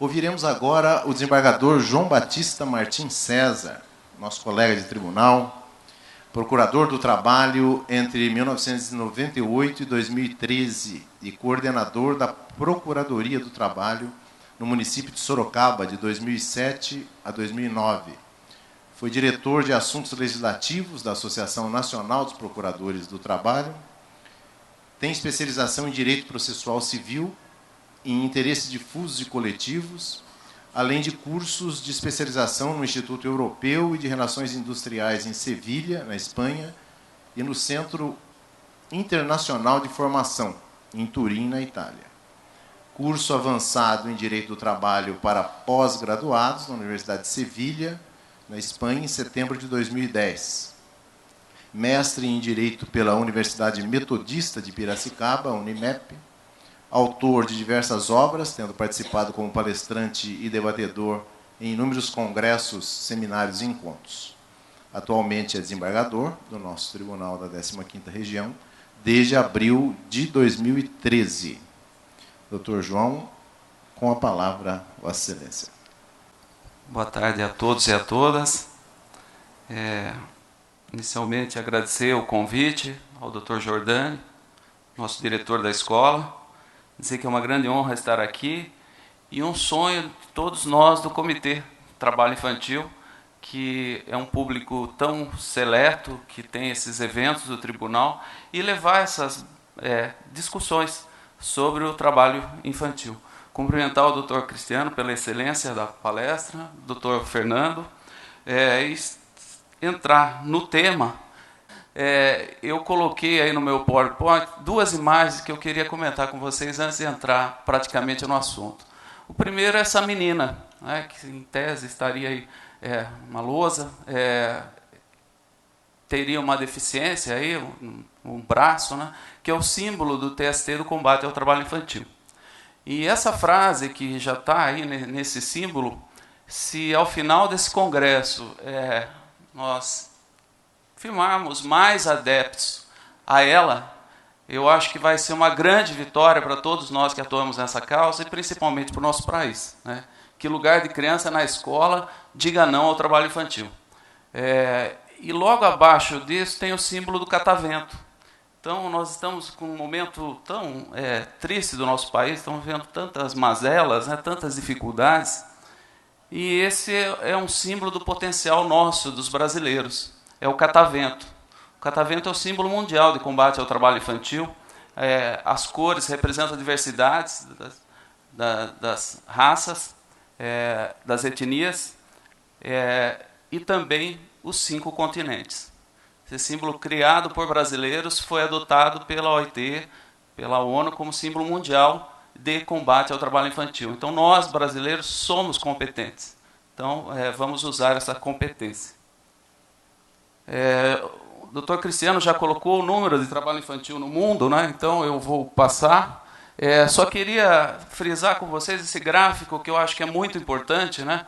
Ouviremos agora o desembargador João Batista Martins César, nosso colega de tribunal, procurador do trabalho entre 1998 e 2013 e coordenador da Procuradoria do Trabalho no município de Sorocaba, de 2007 a 2009. Foi diretor de Assuntos Legislativos da Associação Nacional dos Procuradores do Trabalho. Tem especialização em Direito Processual Civil, em Interesses Difusos e Coletivos, além de cursos de especialização no Instituto Europeu e de Relações Industriais em Sevilha, na Espanha, e no Centro Internacional de Formação, em Turim, na Itália. Curso avançado em Direito do Trabalho para pós-graduados na Universidade de Sevilha, na Espanha, em setembro de 2010. Mestre em Direito pela Universidade Metodista de Piracicaba, Unimep. Autor de diversas obras, tendo participado como palestrante e debatedor em inúmeros congressos, seminários e encontros. Atualmente é desembargador do nosso Tribunal da 15ª Região, desde abril de 2013. Doutor João, com a palavra, Vossa Excelência. Boa tarde a todos e a todas. Inicialmente, agradecer o convite ao Dr. Jordani, nosso diretor da escola, dizer que é uma grande honra estar aqui e um sonho de todos nós do Comitê Trabalho Infantil, que é um público tão seleto, que tem esses eventos do tribunal, e levar essas discussões sobre o trabalho infantil. Cumprimentar o Dr. Cristiano pela excelência da palestra, Dr. Fernando, e entrar no tema. Eu coloquei aí no meu PowerPoint duas imagens que eu queria comentar com vocês antes de entrar praticamente no assunto. O primeiro é essa menina, né, que em tese estaria aí uma lousa, teria uma deficiência aí, um braço, né, que é o símbolo do TST do combate ao trabalho infantil. E essa frase que já está aí nesse símbolo, se ao final desse congresso nós firmarmos mais adeptos a ela, eu acho que vai ser uma grande vitória para todos nós que atuamos nessa causa e principalmente para o nosso país, né? Que lugar de criança na escola diga não ao trabalho infantil. E logo abaixo disso tem o símbolo do catavento. Então, nós estamos com um momento tão triste do nosso país, estamos vendo tantas mazelas, né, tantas dificuldades, e esse é um símbolo do potencial nosso, dos brasileiros, é o catavento. O catavento é o símbolo mundial de combate ao trabalho infantil. As cores representam a diversidade das raças, das etnias, e também os 5 continentes. Esse símbolo, criado por brasileiros, foi adotado pela OIT, pela ONU, como símbolo mundial de combate ao trabalho infantil. Então, nós, brasileiros, somos competentes. Então, vamos usar essa competência. O Dr. Cristiano já colocou o número de trabalho infantil no mundo, né? Então eu vou passar. Só queria frisar com vocês esse gráfico que eu acho que é muito importante, né?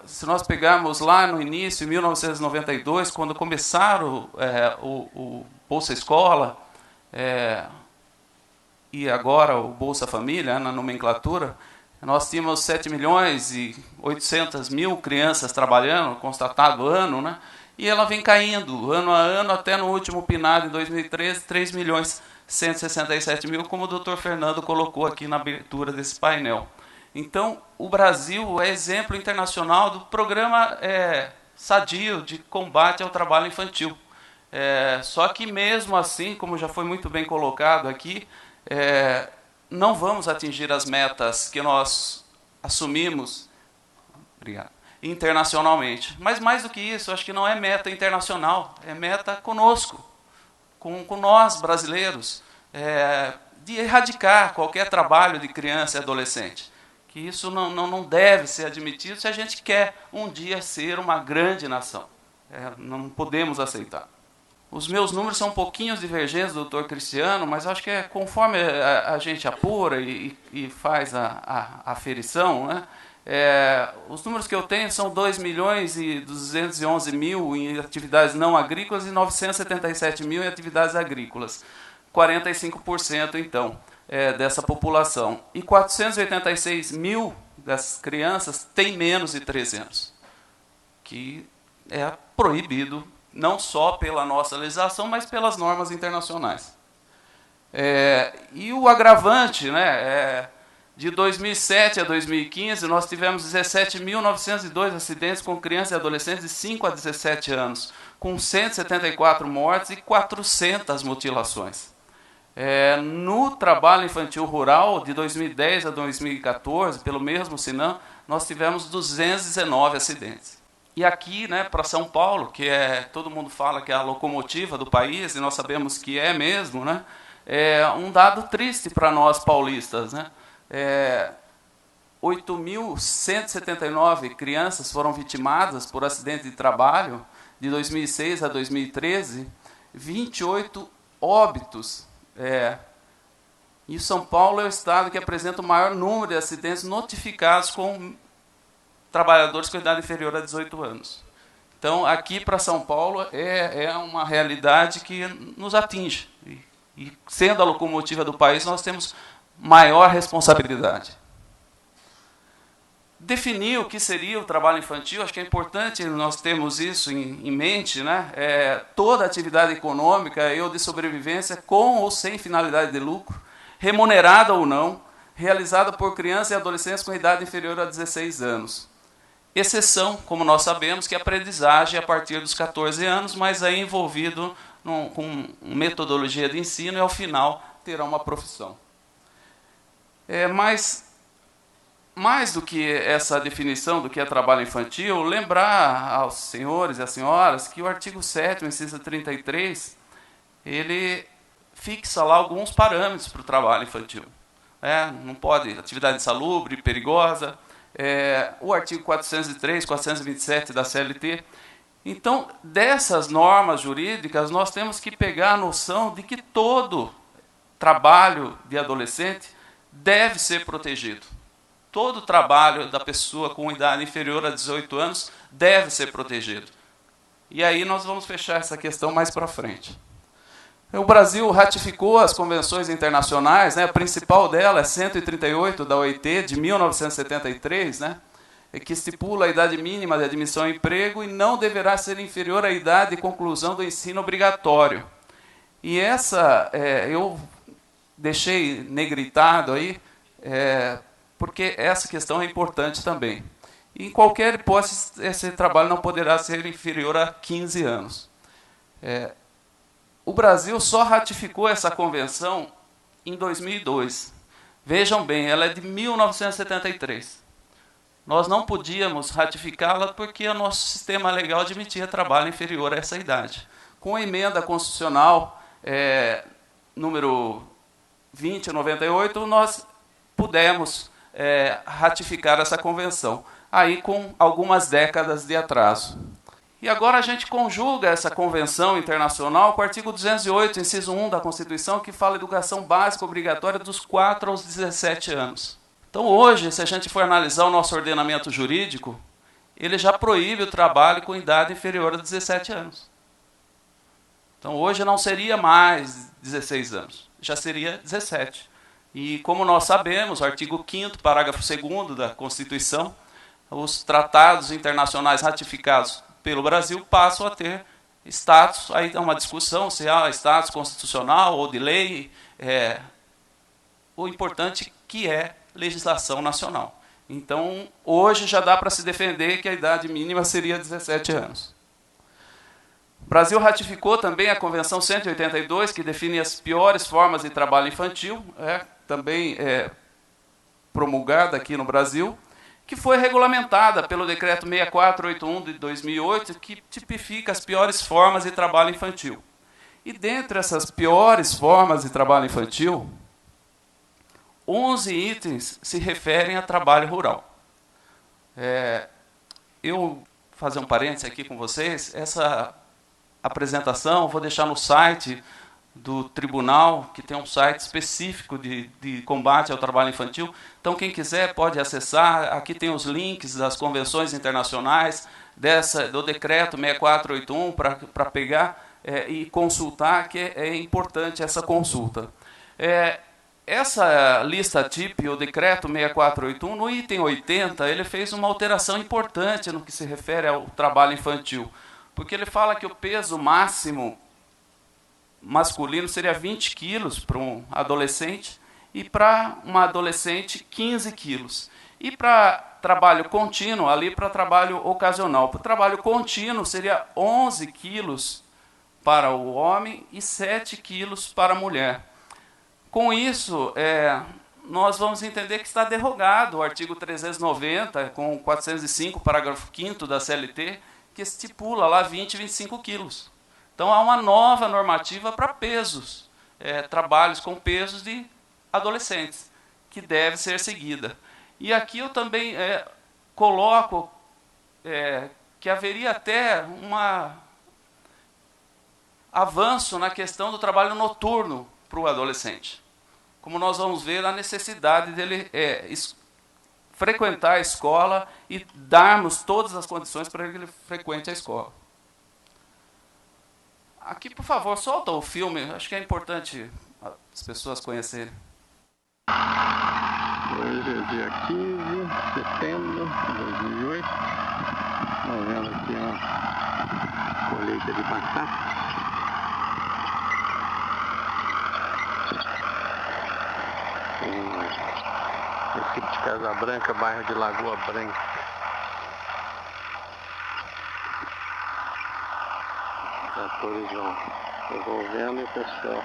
Se nós pegarmos lá no início, em 1992, quando começaram o Bolsa Escola e agora o Bolsa Família, na nomenclatura, nós tínhamos 7.800.000 crianças trabalhando, constatado ano, né? E ela vem caindo, ano a ano, até no último PNAD, em 2013, 3.167.000, como o Dr. Fernando colocou aqui na abertura desse painel. Então, o Brasil é exemplo internacional do programa sadio de combate ao trabalho infantil. Só que, mesmo assim, como já foi muito bem colocado aqui, não vamos atingir as metas que nós assumimos. Obrigado. Internacionalmente. Mas mais do que isso, acho que não é meta internacional, é meta conosco, com nós brasileiros, de erradicar qualquer trabalho de criança e adolescente. Que isso não deve ser admitido se a gente quer um dia ser uma grande nação. Não podemos aceitar. Os meus números são um pouquinho divergentes do Dr. Cristiano, mas acho que conforme a gente apura e faz a aferição, né? Os números que eu tenho são 2.211.000 em atividades não agrícolas e 977.000 em atividades agrícolas. 45%, então. dessa população. E 486 mil das crianças têm menos de 13 anos, que é proibido não só pela nossa legislação, mas pelas normas internacionais. E o agravante, né, de 2007 a 2015, nós tivemos 17.902 acidentes com crianças e adolescentes de 5 a 17 anos, com 174 mortes e 400 mutilações. No trabalho infantil rural, de 2010 a 2014, pelo mesmo Sinam, nós tivemos 219 acidentes. E aqui, né, para São Paulo, que todo mundo fala que é a locomotiva do país, e nós sabemos que é mesmo, né, um dado triste para nós paulistas, né? 8.179 crianças foram vitimadas por acidente de trabalho de 2006 a 2013, 28 óbitos. E São Paulo é o estado que apresenta o maior número de acidentes notificados com trabalhadores com idade inferior a 18 anos. Então, aqui para São Paulo é uma realidade que nos atinge. E sendo a locomotiva do país, nós temos maior responsabilidade. Definir o que seria o trabalho infantil, acho que é importante nós termos isso em mente, né? Toda atividade econômica ou de sobrevivência, com ou sem finalidade de lucro, remunerada ou não, realizada por crianças e adolescentes com idade inferior a 16 anos. Exceção, como nós sabemos, que é a aprendizagem a partir dos 14 anos, mas aí envolvido com metodologia de ensino e, ao final, terá uma profissão. Mas, mais do que essa definição do que é trabalho infantil, lembrar aos senhores e às senhoras que o artigo 7º, inciso 33, ele fixa lá alguns parâmetros para o trabalho infantil. Não pode, atividade insalubre, perigosa, o artigo 403, 427 da CLT. Então, dessas normas jurídicas, nós temos que pegar a noção de que todo trabalho de adolescente deve ser protegido. Todo trabalho da pessoa com idade inferior a 18 anos deve ser protegido. E aí nós vamos fechar essa questão mais para frente. O Brasil ratificou as convenções internacionais, né? A principal dela é 138 da OIT, de 1973, né? Que estipula a idade mínima de admissão ao emprego e não deverá ser inferior à idade de conclusão do ensino obrigatório. E essa, eu deixei negritado aí, porque essa questão é importante também. E, em qualquer hipótese, esse trabalho não poderá ser inferior a 15 anos. O Brasil só ratificou essa convenção em 2002. Vejam bem, ela é de 1973. Nós não podíamos ratificá-la porque o nosso sistema legal admitia trabalho inferior a essa idade. Com a emenda constitucional número 2098, nós pudemos ratificar essa convenção, aí com algumas décadas de atraso. E agora a gente conjuga essa convenção internacional com o artigo 208, inciso 1 da Constituição, que fala educação básica obrigatória dos 4 aos 17 anos. Então, hoje, se a gente for analisar o nosso ordenamento jurídico, ele já proíbe o trabalho com idade inferior a 17 anos. Então, hoje não seria mais 16 anos, já seria 17. E, como nós sabemos, o artigo 5º, parágrafo 2º da Constituição, os tratados internacionais ratificados pelo Brasil passam a ter status, aí é uma discussão se há status constitucional ou de lei, o importante que é legislação nacional. Então, hoje já dá para se defender que a idade mínima seria 17 anos. O Brasil ratificou também a Convenção 182, que define as piores formas de trabalho infantil, também promulgada aqui no Brasil, que foi regulamentada pelo Decreto 6481 de 2008, que tipifica as piores formas de trabalho infantil. E dentre essas piores formas de trabalho infantil, 11 itens se referem a trabalho rural. Eu vou fazer um parênteses aqui com vocês. Essa apresentação vou deixar no site do tribunal, que tem um site específico de combate ao trabalho infantil. Então, quem quiser pode acessar. Aqui tem os links das convenções internacionais, do decreto 6481, para pegar e consultar, que é importante essa consulta. essa lista TIP, o decreto 6481, no item 80, ele fez uma alteração importante no que se refere ao trabalho infantil, porque ele fala que o peso máximo masculino seria 20 quilos para um adolescente e para uma adolescente 15 quilos. E para trabalho contínuo, ali para trabalho ocasional. Para o trabalho contínuo seria 11 quilos para o homem e 7 quilos para a mulher. Com isso, nós vamos entender que está derrogado o artigo 390, com 405, parágrafo 5º da CLT, que estipula lá 20 e 25 quilos. Então, há uma nova normativa para pesos, trabalhos com pesos de adolescentes, que deve ser seguida. E aqui eu também coloco que haveria até um avanço na questão do trabalho noturno para o adolescente. Como nós vamos ver, a necessidade dele frequentar a escola e darmos todas as condições para que ele frequente a escola. Aqui, por favor, solta o filme. Acho que é importante as pessoas conhecerem. Hoje é dia 15 de setembro de 2008. Estamos vendo aqui uma colheita de batata. Município de Casa Branca, bairro de Lagoa Branca. Os atores vão devolvendo e o pessoal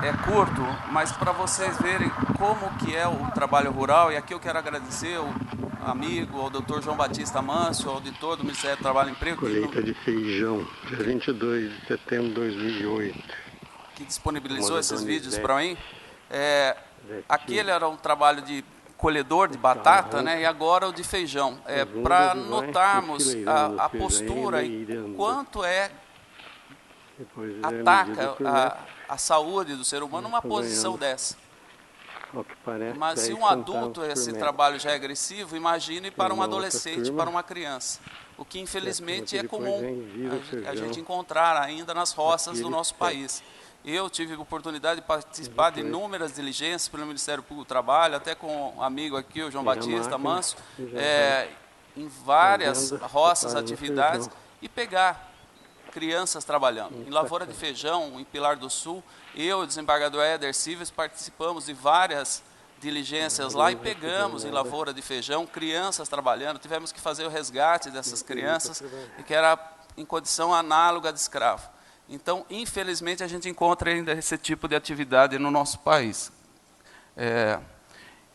É curto, mas para vocês verem como que é o trabalho rural, e aqui eu quero agradecer ao amigo, ao Dr. João Batista Manso, ao auditor do Ministério do Trabalho e Emprego. Colheita de feijão, dia 22 de setembro de 2008. Que disponibilizou esses vídeos para mim. Aquele era um trabalho de colhedor de batata, né, e agora o de feijão. Para notarmos a postura e quanto ataca a saúde do ser humano numa posição dessa. Mas se um adulto esse trabalho já é agressivo, imagine para um adolescente, para uma criança. O que infelizmente é comum a gente encontrar ainda nas roças do nosso país. Eu tive a oportunidade de participar de inúmeras diligências pelo Ministério Público do Trabalho, até com um amigo aqui, o João Batista Manso, em várias roças, atividades, e pegar crianças trabalhando. Em Lavoura de Feijão, em Pilar do Sul, eu e o desembargador Éder Silves participamos de várias diligências lá e pegamos em Lavoura de Feijão crianças trabalhando. Tivemos que fazer o resgate dessas crianças, que era em condição análoga de escravo. Então, infelizmente, a gente encontra ainda esse tipo de atividade no nosso país.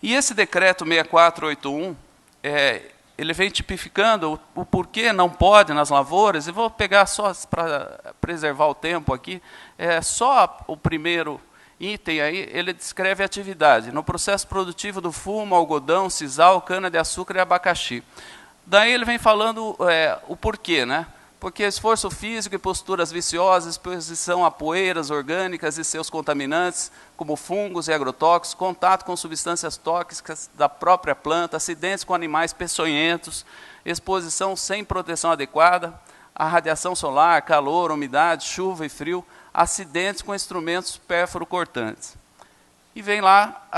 E esse decreto 6481, ele vem tipificando o porquê não pode nas lavouras, e vou pegar só para preservar o tempo aqui, só o primeiro item aí, ele descreve a atividade no processo produtivo do fumo, algodão, sisal, cana-de-açúcar e abacaxi. Daí ele vem falando o porquê, né? Porque esforço físico e posturas viciosas, exposição a poeiras orgânicas e seus contaminantes, como fungos e agrotóxicos, contato com substâncias tóxicas da própria planta, acidentes com animais peçonhentos, exposição sem proteção adequada, a radiação solar, calor, umidade, chuva e frio, acidentes com instrumentos pérfuro-cortantes. E vem lá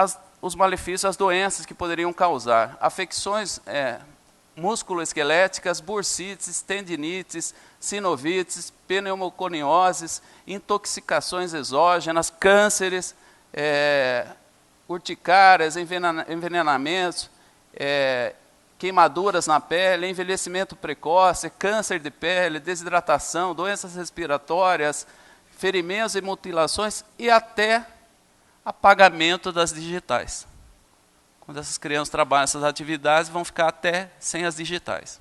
os malefícios, as doenças que poderiam causar, afecções musculoesqueléticas, bursites, tendinites, sinovites, pneumoconioses, intoxicações exógenas, cânceres, urticárias, envenenamentos, queimaduras na pele, envelhecimento precoce, câncer de pele, desidratação, doenças respiratórias, ferimentos e mutilações e até apagamento das digitais. Quando essas crianças trabalham essas atividades, vão ficar até sem as digitais.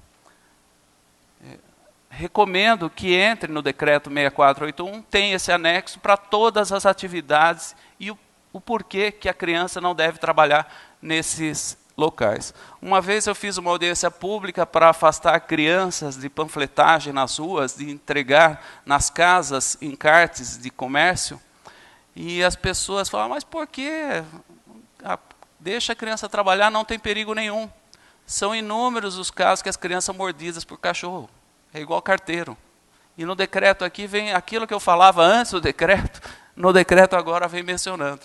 recomendo que entre no decreto 6481, tem esse anexo para todas as atividades e o porquê que a criança não deve trabalhar nesses locais. Uma vez eu fiz uma audiência pública para afastar crianças de panfletagem nas ruas, de entregar nas casas encartes de comércio, e as pessoas falaram, mas por quê? Deixa a criança trabalhar, não tem perigo nenhum. São inúmeros os casos que as crianças são mordidas por cachorro. É igual carteiro. E no decreto aqui vem aquilo que eu falava antes do decreto, no decreto agora vem mencionando.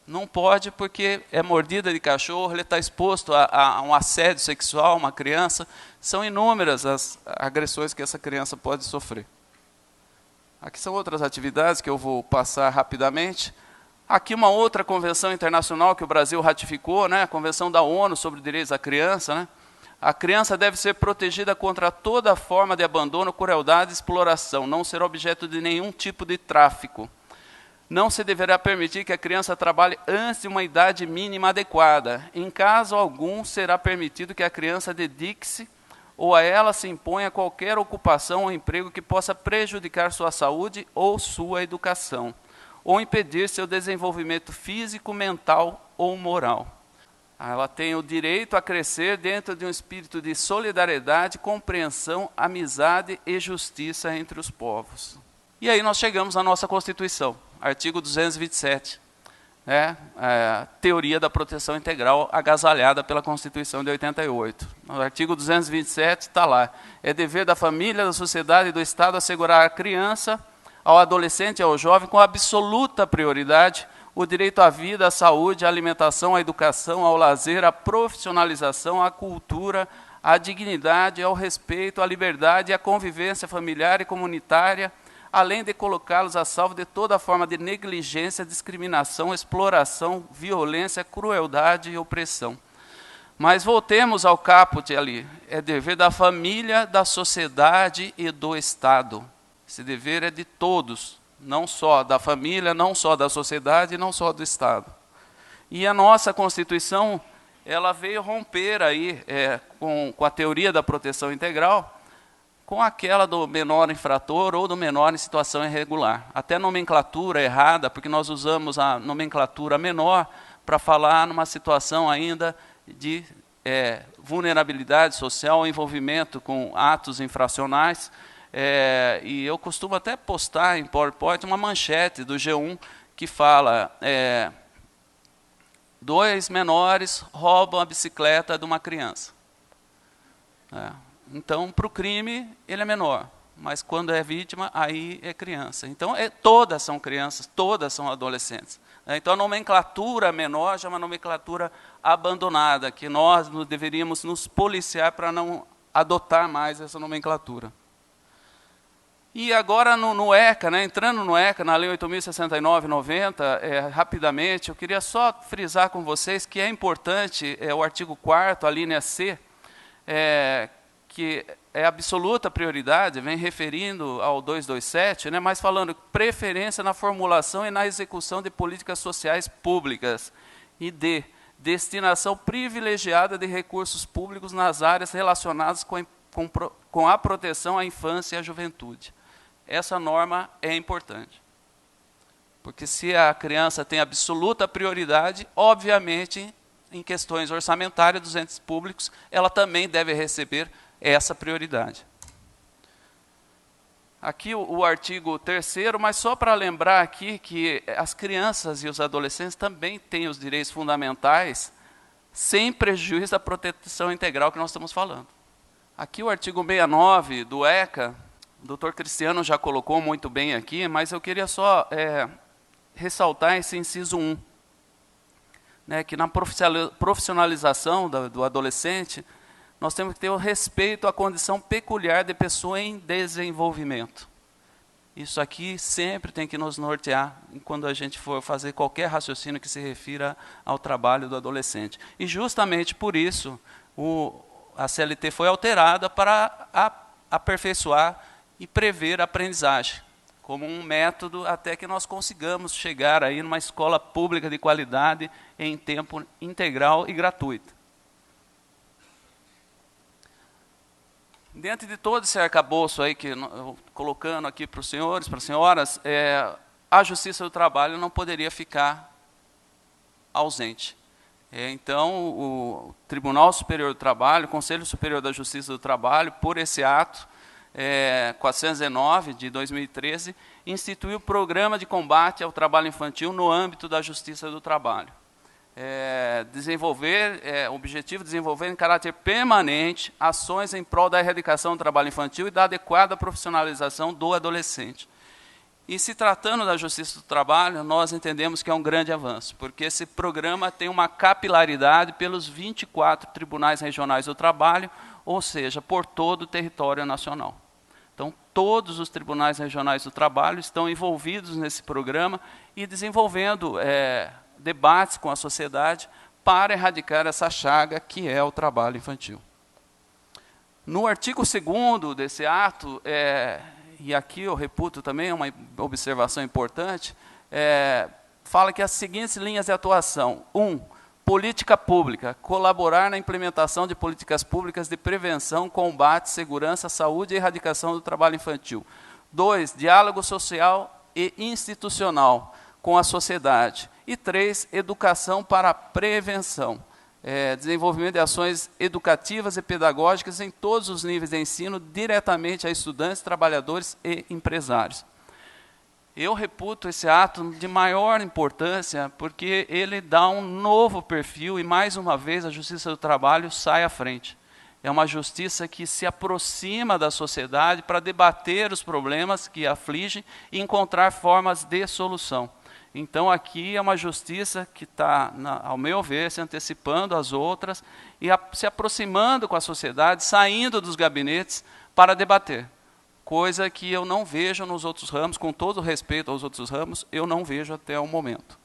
Não pode porque é mordida de cachorro, ele está exposto a um assédio sexual a uma criança. São inúmeras as agressões que essa criança pode sofrer. Aqui são outras atividades que eu vou passar rapidamente. Aqui uma outra convenção internacional que o Brasil ratificou, né, a Convenção da ONU sobre os Direitos da Criança. Né? A criança deve ser protegida contra toda forma de abandono, crueldade e exploração, não ser objeto de nenhum tipo de tráfico. Não se deverá permitir que a criança trabalhe antes de uma idade mínima adequada. Em caso algum, será permitido que a criança dedique-se ou a ela se imponha qualquer ocupação ou emprego que possa prejudicar sua saúde ou sua educação, ou impedir seu desenvolvimento físico, mental ou moral. Ela tem o direito a crescer dentro de um espírito de solidariedade, compreensão, amizade e justiça entre os povos. E aí nós chegamos à nossa Constituição, artigo 227, né? Teoria da proteção integral agasalhada pela Constituição de 88. No artigo 227 está lá, é dever da família, da sociedade e do Estado assegurar à criança, ao adolescente e ao jovem, com absoluta prioridade, o direito à vida, à saúde, à alimentação, à educação, ao lazer, à profissionalização, à cultura, à dignidade, ao respeito, à liberdade e à convivência familiar e comunitária, além de colocá-los a salvo de toda forma de negligência, discriminação, exploração, violência, crueldade e opressão. Mas voltemos ao caput ali. É dever da família, da sociedade e do Estado. Esse dever é de todos, não só da família, não só da sociedade, não só do Estado. E a nossa Constituição, ela veio romper aí, com a teoria da proteção integral, com aquela do menor infrator ou do menor em situação irregular. Até nomenclatura errada, porque nós usamos a nomenclatura menor para falar numa situação ainda de vulnerabilidade social, envolvimento com atos infracionais. E eu costumo até postar em PowerPoint uma manchete do G1 que fala 2 menores roubam a bicicleta de uma criança. Então, para o crime, ele é menor, mas quando é vítima, aí é criança. Então, todas são crianças, todas são adolescentes. Então, a nomenclatura menor já é uma nomenclatura abandonada, que nós deveríamos nos policiar para não adotar mais essa nomenclatura. E agora no ECA, né, entrando no ECA, na Lei 8.069/90, rapidamente, eu queria só frisar com vocês que é importante o artigo 4º, a linha C, que é absoluta prioridade, vem referindo ao 227, né, mas falando preferência na formulação e na execução de políticas sociais públicas e destinação privilegiada de recursos públicos nas áreas relacionadas com a proteção à infância e à juventude. Essa norma é importante, porque se a criança tem absoluta prioridade, obviamente, em questões orçamentárias dos entes públicos, ela também deve receber essa prioridade. Aqui o artigo 3º, mas só para lembrar aqui que as crianças e os adolescentes também têm os direitos fundamentais, sem prejuízo da proteção integral que nós estamos falando. Aqui o artigo 69 do ECA, o doutor Cristiano já colocou muito bem aqui, mas eu queria só ressaltar esse inciso 1, né, que na profissionalização do adolescente, nós temos que ter o respeito à condição peculiar de pessoa em desenvolvimento. Isso aqui sempre tem que nos nortear quando a gente for fazer qualquer raciocínio que se refira ao trabalho do adolescente. E justamente por isso, a CLT foi alterada para aperfeiçoar e prever a aprendizagem, como um método até que nós consigamos chegar aí numa escola pública de qualidade em tempo integral e gratuito. Dentro de todo esse arcabouço aí que eu colocando aqui para os senhores, para as senhoras, a Justiça do Trabalho não poderia ficar ausente. Então, o Tribunal Superior do Trabalho, o Conselho Superior da Justiça do Trabalho, por esse ato 419 de 2013, instituiu o Programa de Combate ao Trabalho Infantil no âmbito da Justiça do Trabalho. O objetivo de desenvolver em caráter permanente ações em prol da erradicação do trabalho infantil e da adequada profissionalização do adolescente. E se tratando da Justiça do Trabalho, nós entendemos que é um grande avanço, porque esse programa tem uma capilaridade pelos 24 tribunais regionais do trabalho, ou seja, por todo o território nacional. Então, todos os tribunais regionais do trabalho estão envolvidos nesse programa e desenvolvendo debates com a sociedade para erradicar essa chaga que é o trabalho infantil. No artigo 2º desse ato, e aqui eu reputo também uma observação importante, fala que as seguintes linhas de atuação: 1. Política pública, colaborar na implementação de políticas públicas de prevenção, combate, segurança, saúde e erradicação do trabalho infantil. 2. Diálogo social e institucional com a sociedade. E 3. Educação para a prevenção. Desenvolvimento de ações educativas e pedagógicas em todos os níveis de ensino, diretamente a estudantes, trabalhadores e empresários. Eu reputo esse ato de maior importância, porque ele dá um novo perfil e, mais uma vez, a Justiça do Trabalho sai à frente. É uma justiça que se aproxima da sociedade para debater os problemas que afligem e encontrar formas de solução. Então, aqui é uma justiça que está, ao meu ver, se antecipando às outras e se aproximando com a sociedade, saindo dos gabinetes para debater. Coisa que eu não vejo nos outros ramos, com todo respeito aos outros ramos, eu não vejo até o momento.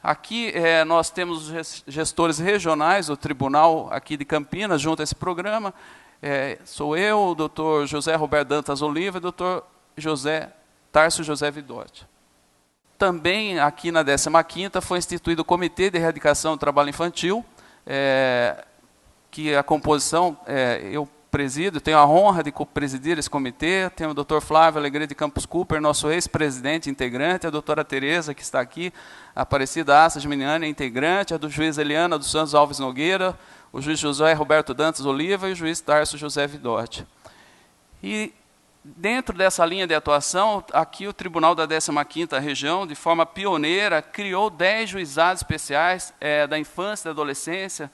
Aqui nós temos os gestores regionais do tribunal aqui de Campinas, junto a esse programa. Sou eu, o doutor José Roberto Dantas Oliva e o doutor Tárcio José Vidotti. Também aqui na 15ª foi instituído o Comitê de Erradicação do Trabalho Infantil, que a composição eu presido, tenho a honra de presidir esse comitê. Tenho o doutor Flávio Alegre de Campos Cooper, nosso ex-presidente integrante, a doutora Tereza, que está aqui, a Aparecida Assa Geminiani, integrante, a do juiz Eliana dos Santos Alves Nogueira, o juiz José Roberto Dantas Oliva e o juiz Tárcio José Vidotti. E dentro dessa linha de atuação, aqui o Tribunal da 15ª Região, de forma pioneira, criou 10 juizados especiais da infância e da adolescência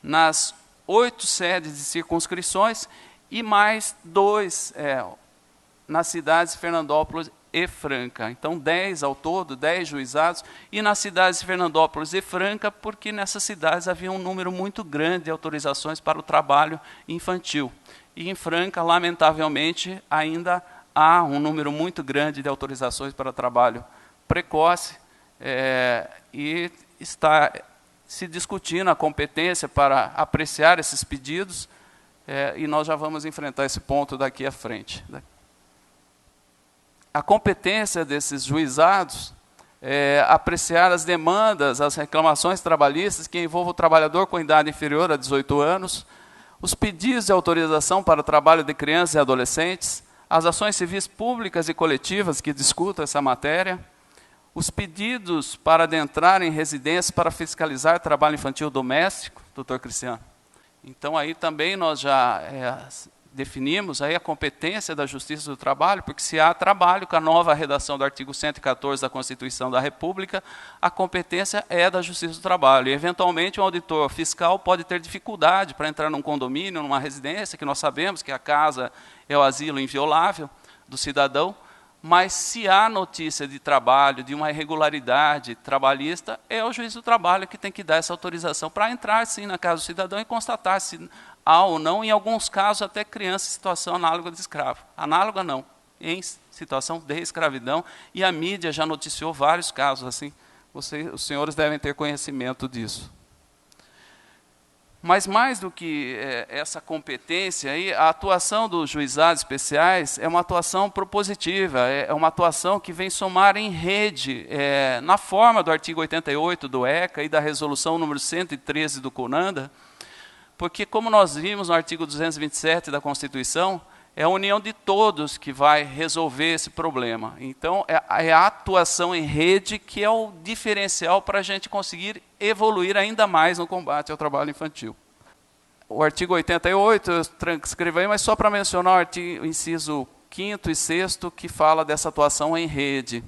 nas 8 sedes de circunscrições e mais 2 nas cidades de Fernandópolis e Franca. Então, 10 ao todo, 10 juizados, e nas cidades de Fernandópolis e Franca, porque nessas cidades havia um número muito grande de autorizações para o trabalho infantil. E em Franca, lamentavelmente, ainda há um número muito grande de autorizações para trabalho precoce, e está se discutindo a competência para apreciar esses pedidos, e nós já vamos enfrentar esse ponto daqui à frente. A competência desses juizados é apreciar as demandas, as reclamações trabalhistas que envolvam o trabalhador com idade inferior a 18 anos, os pedidos de autorização para o trabalho de crianças e adolescentes, as ações civis públicas e coletivas que discutam essa matéria, os pedidos para adentrar em residências para fiscalizar trabalho infantil doméstico, doutor Cristiano. Então, aí também nós já definimos aí a competência da Justiça do Trabalho, porque se há trabalho com a nova redação do artigo 114 da Constituição da República, a competência é da Justiça do Trabalho. E, eventualmente, um auditor fiscal pode ter dificuldade para entrar num condomínio, numa residência, que nós sabemos que a casa é o asilo inviolável do cidadão, mas se há notícia de trabalho, de uma irregularidade trabalhista, é o juiz do trabalho que tem que dar essa autorização para entrar, sim, na casa do cidadão e constatar se há ou não, em alguns casos, até criança em situação análoga de escravo. Análoga não, em situação de escravidão, e a mídia já noticiou vários casos assim. Os senhores devem ter conhecimento disso. Mas mais do que essa competência, aí, a atuação dos juizados especiais é uma atuação propositiva, é uma atuação que vem somar em rede, na forma do artigo 88 do ECA e da resolução número 113 do CONANDA, porque, como nós vimos no artigo 227 da Constituição, é a união de todos que vai resolver esse problema. Então, é a atuação em rede que é o diferencial para a gente conseguir evoluir ainda mais no combate ao trabalho infantil. O artigo 88, eu transcrevi aí, mas só para mencionar o artigo, inciso 5º e 6º, que fala dessa atuação em rede.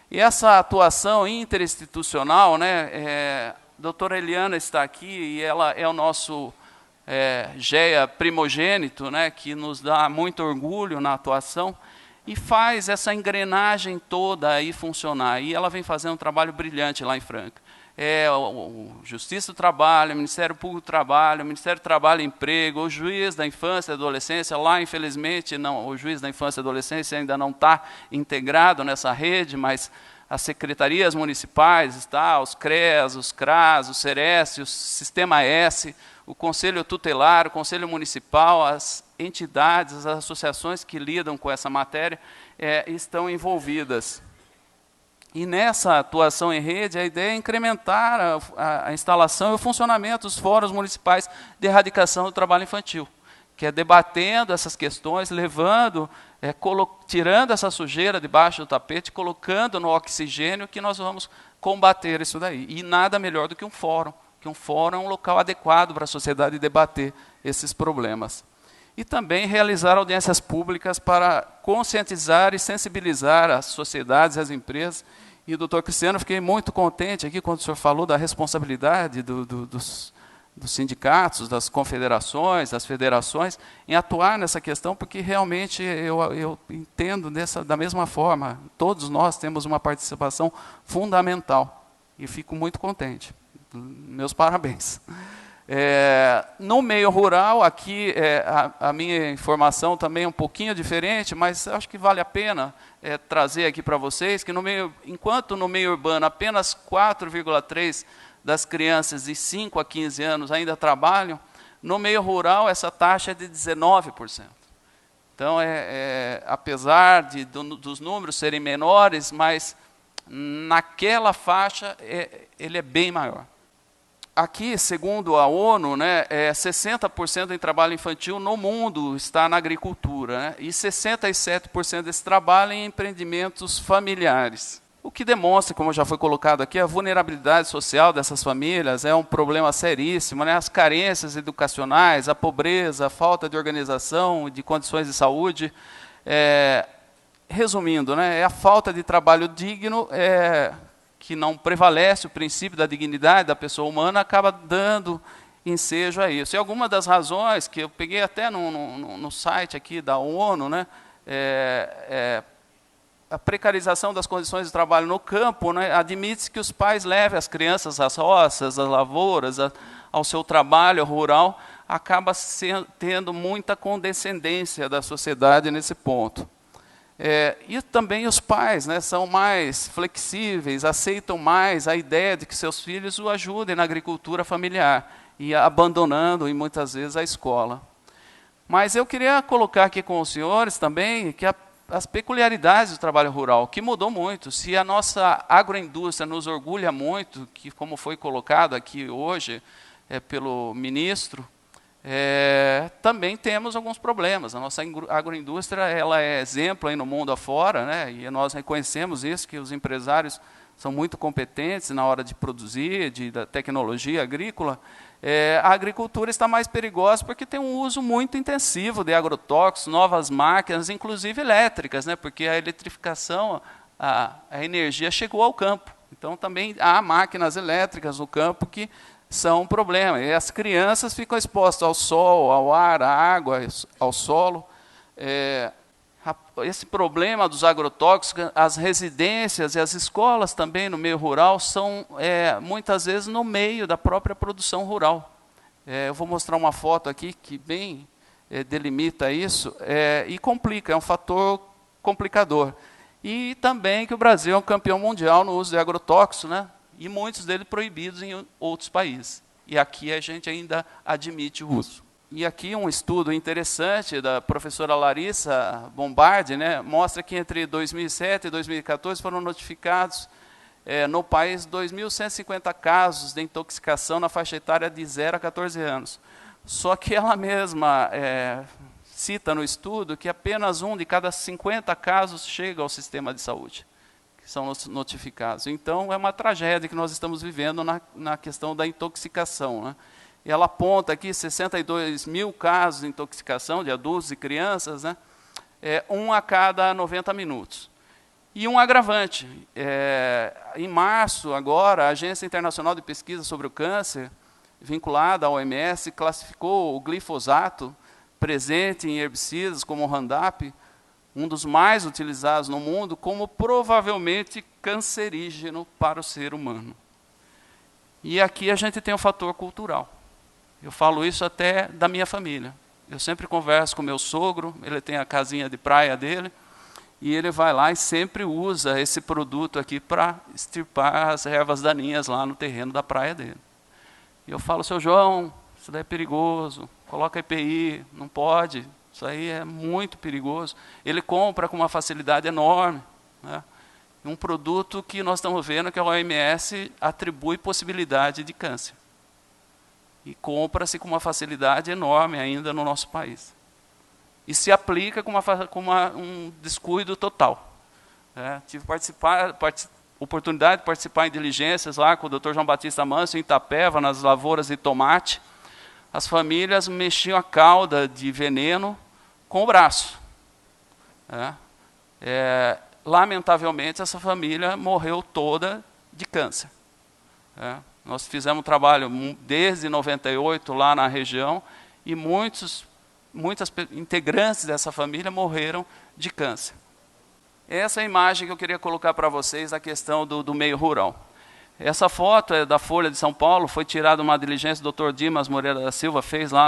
E essa atuação interinstitucional, né, a doutora Eliana está aqui, e ela é o nosso GEA primogênito, né, que nos dá muito orgulho na atuação, e faz essa engrenagem toda aí funcionar. E ela vem fazendo um trabalho brilhante lá em Franca. O Justiça do Trabalho, o Ministério Público do Trabalho, o Ministério do Trabalho e Emprego, o Juiz da Infância e Adolescência, lá, infelizmente, não, o Juiz da Infância e Adolescência ainda não está integrado nessa rede, mas as secretarias municipais, os CREAS, os CRAS, o SERES, o Sistema S, o Conselho Tutelar, o Conselho Municipal, as entidades, as associações que lidam com essa matéria estão envolvidas. E nessa atuação em rede, a ideia é incrementar a instalação e o funcionamento dos fóruns municipais de erradicação do trabalho infantil, que é debatendo essas questões, levando, tirando essa sujeira debaixo do tapete, colocando no oxigênio que nós vamos combater isso daí. E nada melhor do que um fórum, que um fórum é um local adequado para a sociedade debater esses problemas. E também realizar audiências públicas para conscientizar e sensibilizar as sociedades e as empresas. E, doutor Cristiano, fiquei muito contente aqui quando o senhor falou da responsabilidade dos sindicatos, das confederações, das federações, em atuar nessa questão, porque realmente eu entendo da mesma forma. Todos nós temos uma participação fundamental. E fico muito contente. Meus parabéns. No meio rural, aqui a minha informação também é um pouquinho diferente, mas acho que vale a pena trazer aqui para vocês, que enquanto no meio urbano apenas 4,3% das crianças de 5 a 15 anos ainda trabalham, no meio rural essa taxa é de 19%. Então, apesar dos números serem menores, mas naquela faixa ele é bem maior. Aqui, segundo a ONU, 60% em trabalho infantil no mundo está na agricultura, né, e 67% desse trabalho em empreendimentos familiares. O que demonstra, como já foi colocado aqui, a vulnerabilidade social dessas famílias é um problema seríssimo, né, as carências educacionais, a pobreza, a falta de organização e de condições de saúde. Resumindo, é a falta de trabalho digno que não prevalece o princípio da dignidade da pessoa humana, acaba dando ensejo a isso. E algumas das razões, que eu peguei até no site aqui da ONU, a precarização das condições de trabalho no campo, admite-se que os pais levem as crianças às roças, às lavouras, ao seu trabalho rural, acaba tendo muita condescendência da sociedade nesse ponto. E também os pais são mais flexíveis, aceitam mais a ideia de que seus filhos o ajudem na agricultura familiar, e abandonando, e muitas vezes, a escola. Mas eu queria colocar aqui com os senhores também que as peculiaridades do trabalho rural, que mudou muito. Se a nossa agroindústria nos orgulha muito, que como foi colocado aqui hoje pelo ministro, também temos alguns problemas. A nossa agroindústria ela é exemplo aí no mundo afora, e nós reconhecemos isso, que os empresários são muito competentes na hora de produzir, da tecnologia agrícola. A agricultura está mais perigosa porque tem um uso muito intensivo de agrotóxicos, novas máquinas, inclusive elétricas, porque a eletrificação, a energia chegou ao campo. Então, também há máquinas elétricas no campo que são um problema. E as crianças ficam expostas ao sol, ao ar, à água, ao solo. Esse problema dos agrotóxicos, as residências e as escolas também no meio rural são, muitas vezes, no meio da própria produção rural. Eu vou mostrar uma foto aqui que bem delimita isso e complica, é um fator complicador. E também que o Brasil é um campeão mundial no uso de agrotóxicos, e muitos deles proibidos em outros países. E aqui a gente ainda admite o uso. E aqui um estudo interessante da professora Larissa Bombardi, mostra que entre 2007 e 2014 foram notificados no país 2.150 casos de intoxicação na faixa etária de 0 a 14 anos, Só que ela mesma cita no estudo que apenas 1 de cada 50 casos chega ao sistema de saúde, que são notificados. Então, é uma tragédia que nós estamos vivendo na questão da intoxicação, né? E ela aponta aqui 62 mil casos de intoxicação de adultos e crianças, né? 1 a cada 90 minutos. E um agravante, em março, agora, a Agência Internacional de Pesquisa sobre o Câncer, vinculada à OMS, classificou o glifosato presente em herbicidas como o Roundup, um dos mais utilizados no mundo, como provavelmente cancerígeno para o ser humano. E aqui a gente tem um fator cultural. Eu falo isso até da minha família. Eu sempre converso com meu sogro, ele tem a casinha de praia dele, e ele vai lá e sempre usa esse produto aqui para extirpar as ervas daninhas lá no terreno da praia dele. E eu falo, seu João, isso daí é perigoso, coloca EPI, não pode, isso aí é muito perigoso. Ele compra com uma facilidade enorme, né? Um produto que nós estamos vendo que a OMS atribui possibilidade de câncer. E compra-se com uma facilidade enorme ainda no nosso país. E se aplica com um descuido total. Tive oportunidade de participar em diligências lá com o Dr. João Batista Manso, em Itapeva, nas lavouras de tomate. As famílias mexiam a cauda de veneno com o braço. Lamentavelmente, essa família morreu toda de câncer. Nós fizemos um trabalho desde 98 lá na região e muitas integrantes dessa família morreram de câncer. Essa é a imagem que eu queria colocar para vocês, a questão do meio rural. Essa foto é da Folha de São Paulo, foi tirada uma diligência que o Dr. Dimas Moreira da Silva fez lá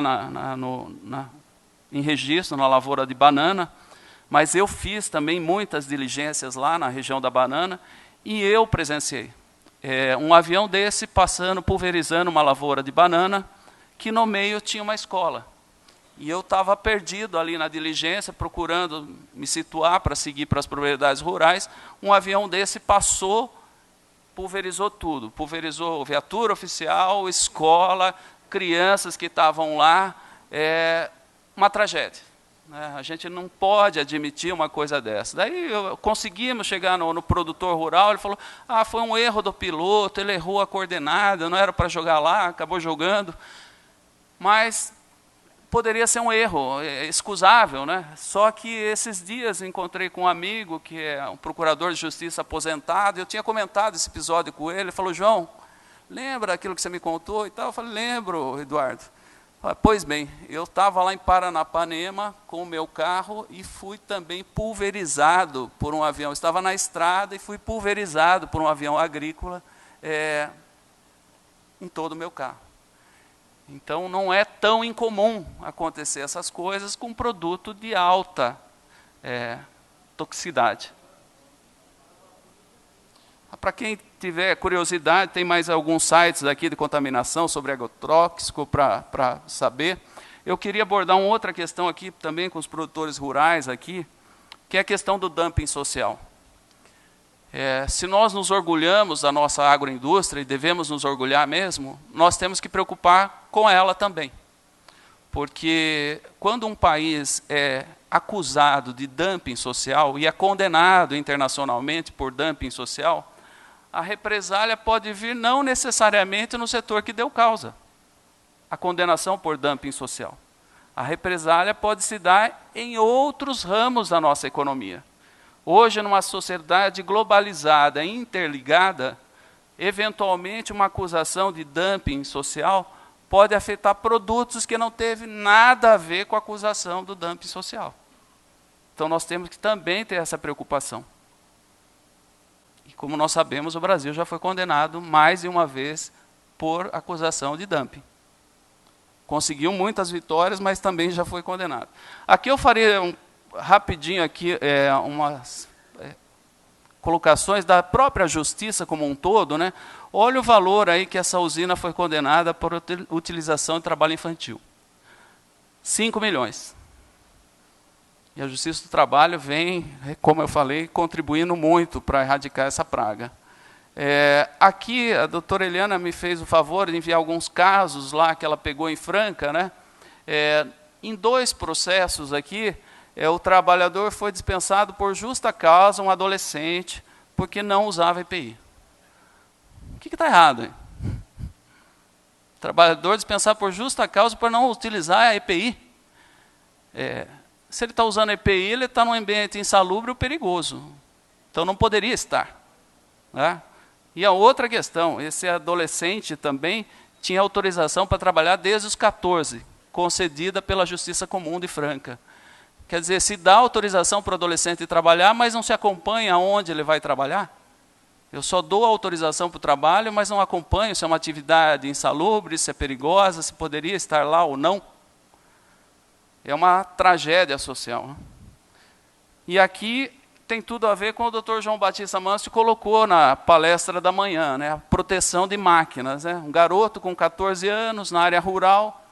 em Registro, na lavoura de banana, mas eu fiz também muitas diligências lá na região da banana, e eu presenciei um avião desse passando, pulverizando uma lavoura de banana, que no meio tinha uma escola. E eu estava perdido ali na diligência, procurando me situar para seguir para as propriedades rurais. Um avião desse passou, pulverizou tudo. Pulverizou viatura oficial, escola, crianças que estavam lá. Uma tragédia. A gente não pode admitir uma coisa dessa. Daí conseguimos chegar no produtor rural, ele falou, foi um erro do piloto, ele errou a coordenada, não era para jogar lá, acabou jogando. Mas poderia ser um erro excusável, né? Só que esses dias encontrei com um amigo que é um procurador de justiça aposentado, eu tinha comentado esse episódio com ele, ele falou, João, lembra aquilo que você me contou e tal? Eu falei, lembro, Eduardo. Pois bem, eu estava lá em Paranapanema com o meu carro e fui também pulverizado por um avião. Eu estava na estrada e fui pulverizado por um avião agrícola em todo o meu carro. Então, não é tão incomum acontecer essas coisas com um produto de alta toxicidade. Para quem tiver curiosidade, tem mais alguns sites aqui de contaminação sobre agrotóxico para saber. Eu queria abordar uma outra questão aqui também com os produtores rurais aqui, que é a questão do dumping social. Se nós nos orgulhamos da nossa agroindústria, e devemos nos orgulhar mesmo, nós temos que preocupar com ela também. Porque quando um país é acusado de dumping social e é condenado internacionalmente por dumping social, a represália pode vir não necessariamente no setor que deu causa a condenação por dumping social. A represália pode se dar em outros ramos da nossa economia. Hoje, numa sociedade globalizada, interligada, eventualmente uma acusação de dumping social pode afetar produtos que não teve nada a ver com a acusação do dumping social. Então, nós temos que também ter essa preocupação. E como nós sabemos, o Brasil já foi condenado mais de uma vez por acusação de dumping. Conseguiu muitas vitórias, mas também já foi condenado. Aqui eu faria rapidinho aqui umas colocações da própria justiça como um todo, né? Olha o valor aí que essa usina foi condenada por utilização de trabalho infantil. 5 milhões. E a Justiça do Trabalho vem, como eu falei, contribuindo muito para erradicar essa praga. Aqui, a doutora Eliana me fez o favor de enviar alguns casos lá que ela pegou em Franca, né? Em 2 processos aqui, o trabalhador foi dispensado por justa causa, um adolescente, porque não usava EPI. O que está errado aí? Trabalhador dispensado por justa causa por não utilizar a EPI. Se ele está usando a EPI, ele está num ambiente insalubre ou perigoso. Então não poderia estar. Né? E a outra questão, esse adolescente também tinha autorização para trabalhar desde os 14, concedida pela Justiça Comum de Franca. Quer dizer, se dá autorização para o adolescente trabalhar, mas não se acompanha onde ele vai trabalhar. Eu só dou autorização para o trabalho, mas não acompanho se é uma atividade insalubre, se é perigosa, se poderia estar lá ou não. É uma tragédia social. Né? E aqui tem tudo a ver com o Dr. João Batista Manso colocou na palestra da manhã, né? A proteção de máquinas. Né? Um garoto com 14 anos, na área rural,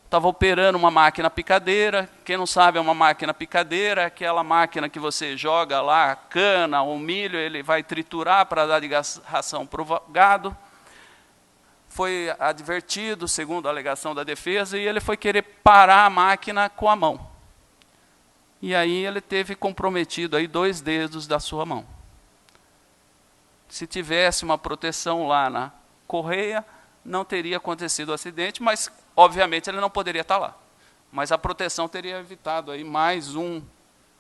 estava operando uma máquina picadeira. Quem não sabe, é uma máquina picadeira, aquela máquina que você joga lá a cana ou milho, ele vai triturar para dar de ração para o gado. Foi advertido, segundo a alegação da defesa, e ele foi querer parar a máquina com a mão. E aí ele teve comprometido aí 2 dedos da sua mão. Se tivesse uma proteção lá na correia, não teria acontecido o acidente, mas obviamente ele não poderia estar lá. Mas a proteção teria evitado aí mais um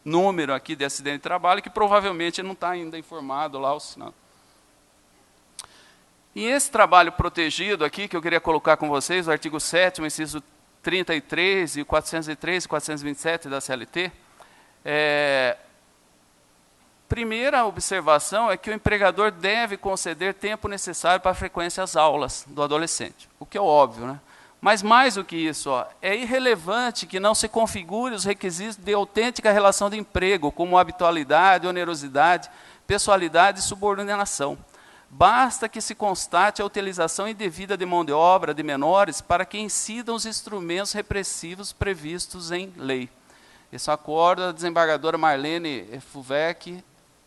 número aqui de acidente de trabalho que provavelmente não está ainda informado lá o sinal. E esse trabalho protegido aqui, que eu queria colocar com vocês, o artigo 7º, inciso 33 e 403 e 427 da CLT, primeira observação é que o empregador deve conceder tempo necessário para a frequência às aulas do adolescente, o que é óbvio, né? Mas mais do que isso, é irrelevante que não se configure os requisitos de autêntica relação de emprego, como habitualidade, onerosidade, pessoalidade e subordinação. Basta que se constate a utilização indevida de mão de obra de menores para que incidam os instrumentos repressivos previstos em lei. Esse acordo da desembargadora Marlene Fuvec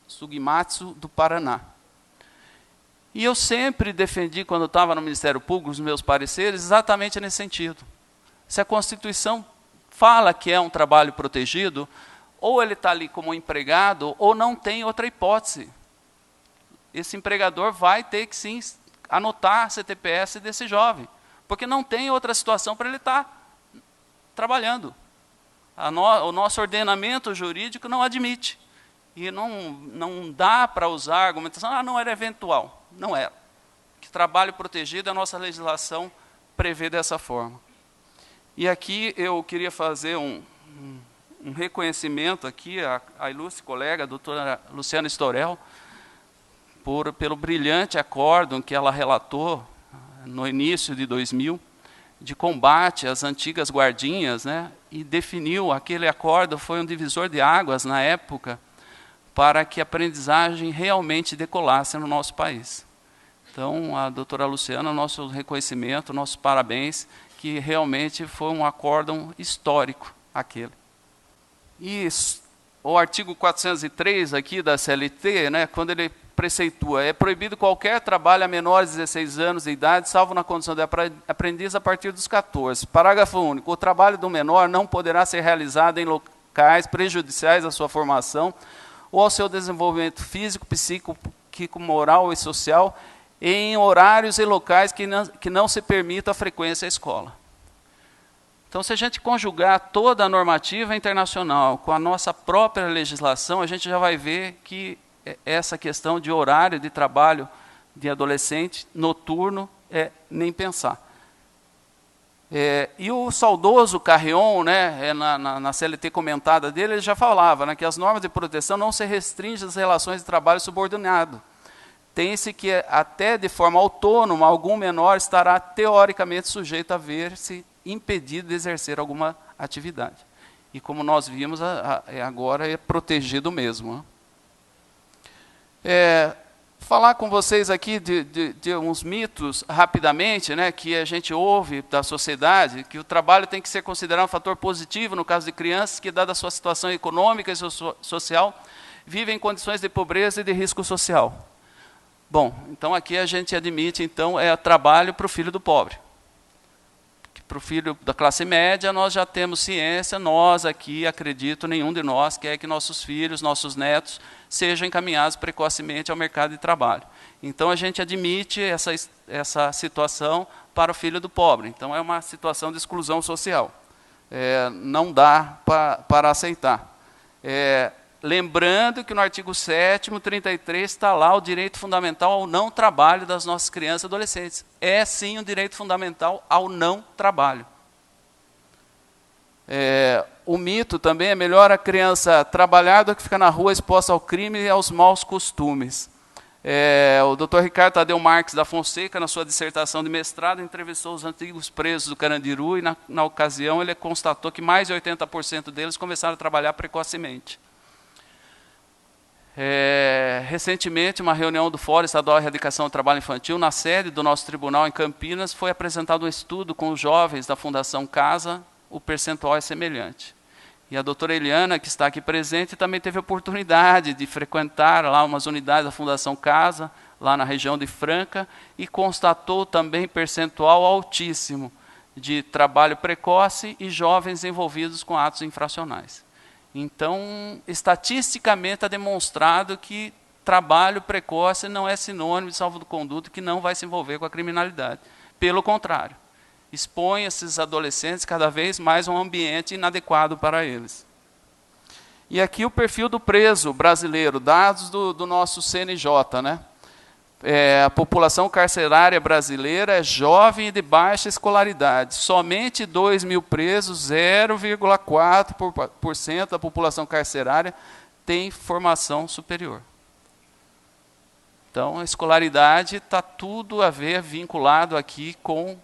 Sugimatsu, do Paraná. E eu sempre defendi, quando estava no Ministério Público, os meus pareceres, exatamente nesse sentido. Se a Constituição fala que é um trabalho protegido, ou ele está ali como empregado, ou não tem outra hipótese. Esse empregador vai ter que, sim, anotar a CTPS desse jovem, porque não tem outra situação para ele estar trabalhando. O nosso ordenamento jurídico não admite. E não dá para usar a argumentação, não era eventual. Não era. Que trabalho protegido, a nossa legislação prevê dessa forma. E aqui eu queria fazer um reconhecimento aqui à ilustre colega, a doutora Luciana Storel, pelo brilhante acórdão que ela relatou no início de 2000, de combate às antigas guardinhas, né, e definiu, aquele acórdão foi um divisor de águas na época, para que a aprendizagem realmente decolasse no nosso país. Então, a doutora Luciana, nosso reconhecimento, nossos parabéns, que realmente foi um acórdão histórico aquele. E o artigo 403 aqui da CLT, né, quando ele preceitua, é proibido qualquer trabalho a menores de 16 anos de idade, salvo na condição de aprendiz a partir dos 14. Parágrafo único. O trabalho do menor não poderá ser realizado em locais prejudiciais à sua formação ou ao seu desenvolvimento físico, psíquico, moral e social, em horários e locais que não se permita a frequência à escola. Então, se a gente conjugar toda a normativa internacional com a nossa própria legislação, a gente já vai ver que essa questão de horário de trabalho de adolescente noturno nem pensar. E o saudoso Carrion, né, na CLT comentada dele, ele já falava, né, que as normas de proteção não se restringem às relações de trabalho subordinado. Tem-se que, até de forma autônoma, algum menor estará teoricamente sujeito a ver-se impedido de exercer alguma atividade. E como nós vimos, agora é protegido mesmo. Falar com vocês aqui de uns mitos, rapidamente, né, que a gente ouve da sociedade, que o trabalho tem que ser considerado um fator positivo no caso de crianças que, dada a sua situação econômica e social, vivem em condições de pobreza e de risco social. Bom, então aqui a gente admite, então, trabalho para o filho do pobre. Para o filho da classe média, nós já temos ciência, nós aqui, acredito, nenhum de nós quer que nossos filhos, nossos netos, sejam encaminhados precocemente ao mercado de trabalho. Então, a gente admite essa situação para o filho do pobre. Então, é uma situação de exclusão social. Não dá para aceitar. Lembrando que no artigo 7º, 33, está lá o direito fundamental ao não trabalho das nossas crianças e adolescentes. É, sim, um direito fundamental ao não trabalho. O mito também é melhor a criança trabalhar do que ficar na rua exposta ao crime e aos maus costumes. O Dr. Ricardo Tadeu Marques da Fonseca, na sua dissertação de mestrado, entrevistou os antigos presos do Carandiru e, na ocasião, ele constatou que mais de 80% deles começaram a trabalhar precocemente. Recentemente, uma reunião do Fórum Estadual de Erradicação do Trabalho Infantil, na sede do nosso tribunal em Campinas, foi apresentado um estudo com os jovens da Fundação Casa, o percentual é semelhante. E a doutora Eliana, que está aqui presente, também teve a oportunidade de frequentar lá umas unidades da Fundação Casa, lá na região de Franca, e constatou também percentual altíssimo de trabalho precoce e jovens envolvidos com atos infracionais. Então, estatisticamente, está demonstrado que trabalho precoce não é sinônimo de salvo-conduto que não vai se envolver com a criminalidade. Pelo contrário, expõe esses adolescentes cada vez mais a um ambiente inadequado para eles. E aqui o perfil do preso brasileiro, dados do nosso CNJ, né? A população carcerária brasileira é jovem e de baixa escolaridade. Somente 2.000 presos, 0,4% da população carcerária tem formação superior. Então, a escolaridade está tudo a ver, vinculado aqui com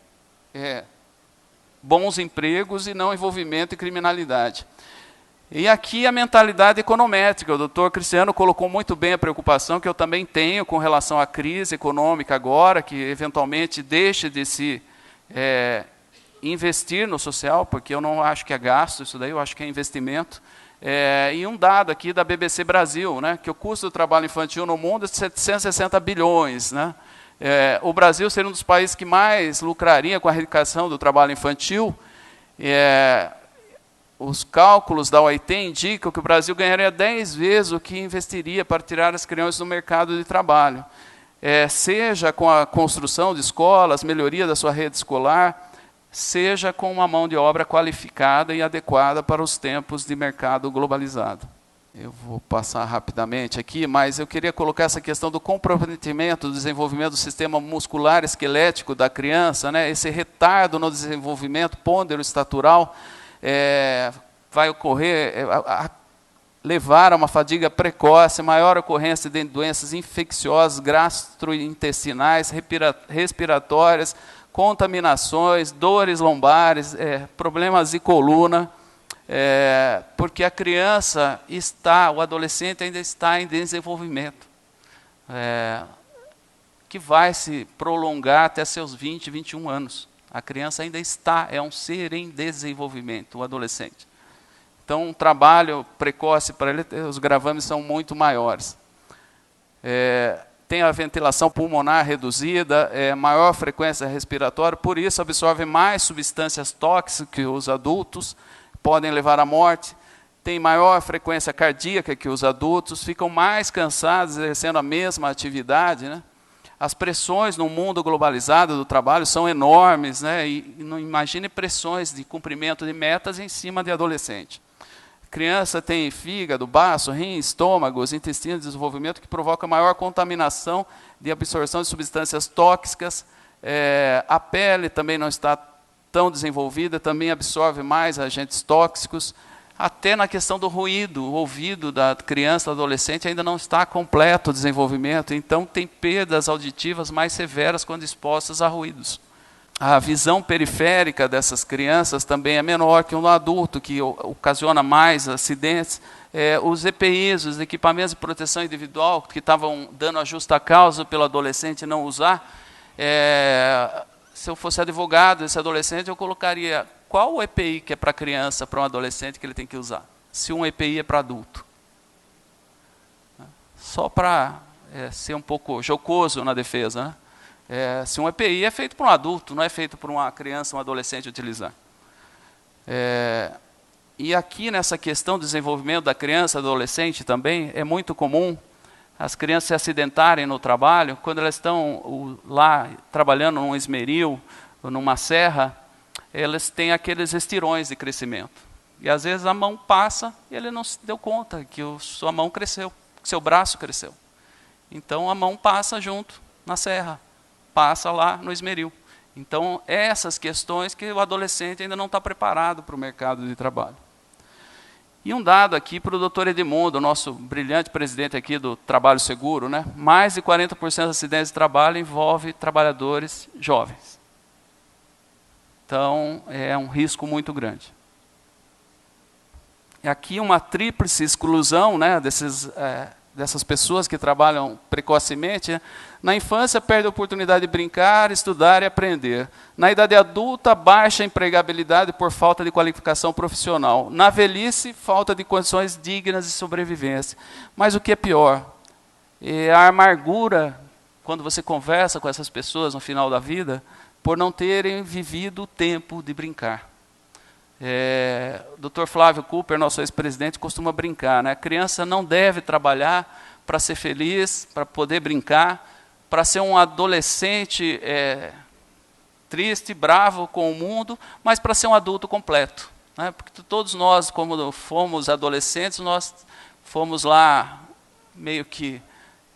bons empregos e não envolvimento em criminalidade. E aqui a mentalidade econométrica. O doutor Cristiano colocou muito bem a preocupação que eu também tenho com relação à crise econômica agora, que eventualmente deixe de se investir no social, porque eu não acho que é gasto isso daí, eu acho que é investimento. E um dado aqui da BBC Brasil, né, que o custo do trabalho infantil no mundo é de 760 bilhões. Né? O Brasil seria um dos países que mais lucraria com a erradicação do trabalho infantil. Os cálculos da OIT indicam que o Brasil ganharia 10 vezes o que investiria para tirar as crianças do mercado de trabalho. Seja com a construção de escolas, melhoria da sua rede escolar, seja com uma mão de obra qualificada e adequada para os tempos de mercado globalizado. Eu vou passar rapidamente aqui, mas eu queria colocar essa questão do comprometimento do desenvolvimento do sistema muscular esquelético da criança, né? Esse retardo no desenvolvimento pondero-estatural, vai ocorrer, levar a uma fadiga precoce, maior ocorrência de doenças infecciosas, gastrointestinais, respiratórias, contaminações, dores lombares, problemas de coluna, porque a criança o adolescente ainda está em desenvolvimento, que vai se prolongar até seus 20, 21 anos. A criança ainda é um ser em desenvolvimento, o adolescente. Então, um trabalho precoce para ele, os gravames são muito maiores. Tem a ventilação pulmonar reduzida, maior frequência respiratória, por isso absorve mais substâncias tóxicas que os adultos, podem levar à morte. Tem maior frequência cardíaca que os adultos, ficam mais cansados exercendo a mesma atividade, né? As pressões no mundo globalizado do trabalho são enormes, né? E não imagine pressões de cumprimento de metas em cima de adolescente. Criança tem fígado, baço, rim, estômagos, intestino de desenvolvimento que provoca maior contaminação de absorção de substâncias tóxicas. A pele também não está tão desenvolvida, também absorve mais agentes tóxicos. Até na questão do ruído, o ouvido da criança, do adolescente, ainda não está completo o desenvolvimento, então tem perdas auditivas mais severas quando expostas a ruídos. A visão periférica dessas crianças também é menor que um adulto, que ocasiona mais acidentes. Os EPIs, os equipamentos de proteção individual, que estavam dando a justa causa pelo adolescente não usar, se eu fosse advogado desse adolescente, eu colocaria qual o EPI que é para criança, para um adolescente, que ele tem que usar, se um EPI é para adulto. Só para ser um pouco jocoso na defesa, né? Se um EPI é feito por um adulto, não é feito por uma criança, um adolescente utilizar. E aqui nessa questão do desenvolvimento da criança, adolescente também, é muito comum as crianças se acidentarem no trabalho, quando elas estão lá trabalhando num esmeril, ou numa serra, elas têm aqueles estirões de crescimento. E às vezes a mão passa e ele não se deu conta que sua mão cresceu, que seu braço cresceu. Então a mão passa junto na serra, passa lá no esmeril. Então, essas questões que o adolescente ainda não está preparado para o mercado de trabalho. E um dado aqui para o doutor Edmundo, nosso brilhante presidente aqui do Trabalho Seguro, né? Mais de 40% dos acidentes de trabalho envolve trabalhadores jovens. Então, é um risco muito grande. E aqui uma tríplice exclusão, né, dessas pessoas que trabalham precocemente. Na infância, perde a oportunidade de brincar, estudar e aprender. Na idade adulta, baixa empregabilidade por falta de qualificação profissional. Na velhice, falta de condições dignas de sobrevivência. Mas o que é pior? É a amargura, quando você conversa com essas pessoas no final da vida, por não terem vivido o tempo de brincar. O Dr. Flávio Cooper, nosso ex-presidente, costuma brincar, né? A criança não deve trabalhar para ser feliz, para poder brincar, para ser um adolescente triste, bravo com o mundo, mas para ser um adulto completo, né? Porque todos nós, como fomos adolescentes, nós fomos lá meio que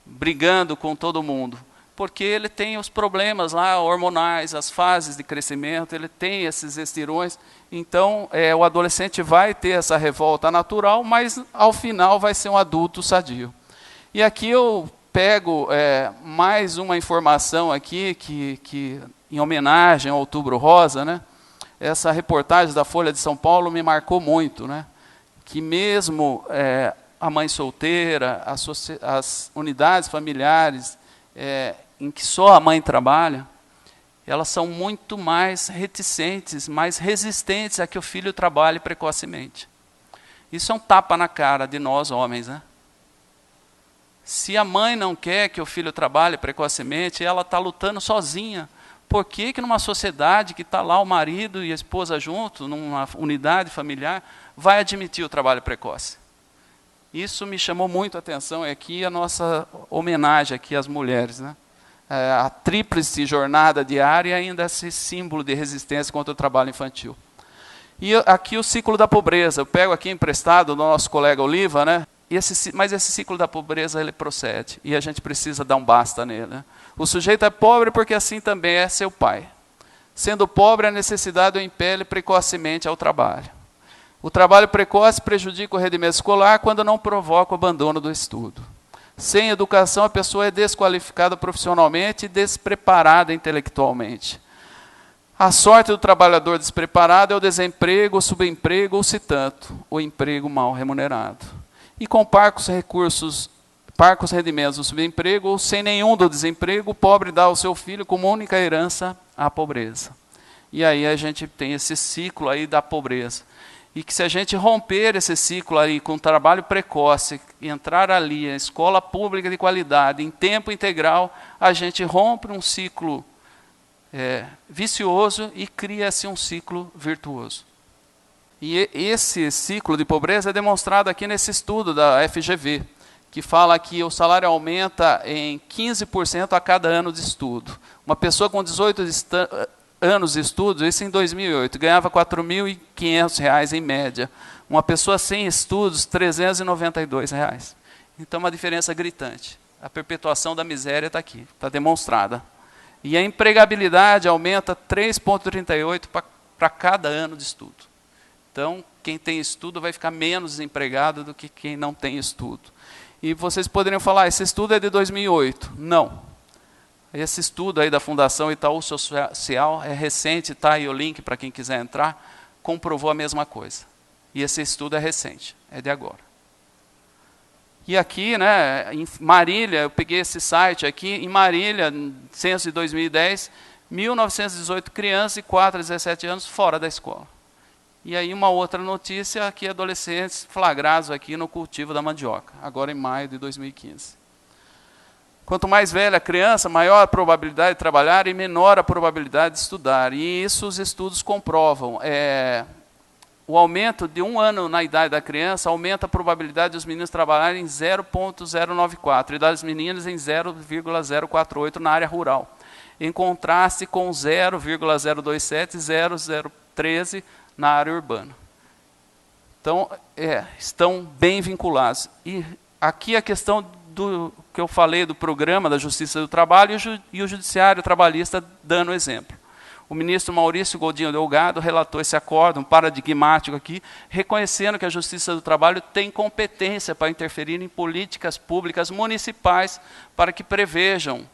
brigando com todo mundo, porque ele tem os problemas lá hormonais, as fases de crescimento, ele tem esses estirões. Então, o adolescente vai ter essa revolta natural, mas ao final vai ser um adulto sadio. E aqui eu pego mais uma informação aqui, que em homenagem ao Outubro Rosa, né? Essa reportagem da Folha de São Paulo me marcou muito, né? Que mesmo a mãe solteira, as unidades familiares em que só a mãe trabalha, elas são muito mais reticentes, mais resistentes a que o filho trabalhe precocemente. Isso é um tapa na cara de nós, homens, né? Se a mãe não quer que o filho trabalhe precocemente, ela está lutando sozinha. Por que numa sociedade que está lá o marido e a esposa junto, numa unidade familiar, vai admitir o trabalho precoce? Isso me chamou muito a atenção, aqui a nossa homenagem aqui às mulheres, né? A tríplice jornada diária e ainda esse símbolo de resistência contra o trabalho infantil. E aqui o ciclo da pobreza, eu pego aqui emprestado do nosso colega Oliva, né? Mas esse ciclo da pobreza ele procede, e a gente precisa dar um basta nele, né? O sujeito é pobre porque assim também é seu pai. Sendo pobre, a necessidade o impele precocemente ao trabalho. O trabalho precoce prejudica o rendimento escolar quando não provoca o abandono do estudo. Sem educação, a pessoa é desqualificada profissionalmente e despreparada intelectualmente. A sorte do trabalhador despreparado é o desemprego, o subemprego ou, se tanto, o emprego mal remunerado. E com parcos rendimentos do subemprego ou sem nenhum do desemprego, o pobre dá ao seu filho como única herança a pobreza. E aí a gente tem esse ciclo aí da pobreza. E que se a gente romper esse ciclo aí com trabalho precoce, entrar ali em escola pública de qualidade, em tempo integral, a gente rompe um ciclo vicioso e cria-se um ciclo virtuoso. E esse ciclo de pobreza é demonstrado aqui nesse estudo da FGV, que fala que o salário aumenta em 15% a cada ano de estudo. Uma pessoa com 18 anos de estudos, isso em 2008, ganhava R$ 4.500 em média. Uma pessoa sem estudos, R$ 392. Então, uma diferença gritante. A perpetuação da miséria está aqui, está demonstrada. E a empregabilidade aumenta 3,38 para cada ano de estudo. Então, quem tem estudo vai ficar menos desempregado do que quem não tem estudo. E vocês poderiam falar, esse estudo é de 2008. Não. Esse estudo aí da Fundação Itaú Social é recente, está aí o link para quem quiser entrar, comprovou a mesma coisa. E esse estudo é recente, é de agora. E aqui, né, em Marília, eu peguei esse site aqui, em Marília, censo de 2010, 1.918 crianças e 4 a 17 anos fora da escola. E aí uma outra notícia, aqui adolescentes flagrados aqui no cultivo da mandioca, agora em maio de 2015. Quanto mais velha a criança, maior a probabilidade de trabalhar e menor a probabilidade de estudar. E isso os estudos comprovam. O aumento de 1 ano na idade da criança aumenta a probabilidade dos meninos trabalharem em 0,094 e das meninas em 0,048 na área rural, em contraste com 0,027 e 0,013 na área urbana. Então, estão bem vinculados. E aqui a questão do que eu falei do programa da Justiça do Trabalho e o Judiciário Trabalhista dando exemplo. O ministro Maurício Godinho Delgado relatou esse acórdão paradigmático aqui, reconhecendo que a Justiça do Trabalho tem competência para interferir em políticas públicas municipais para que prevejam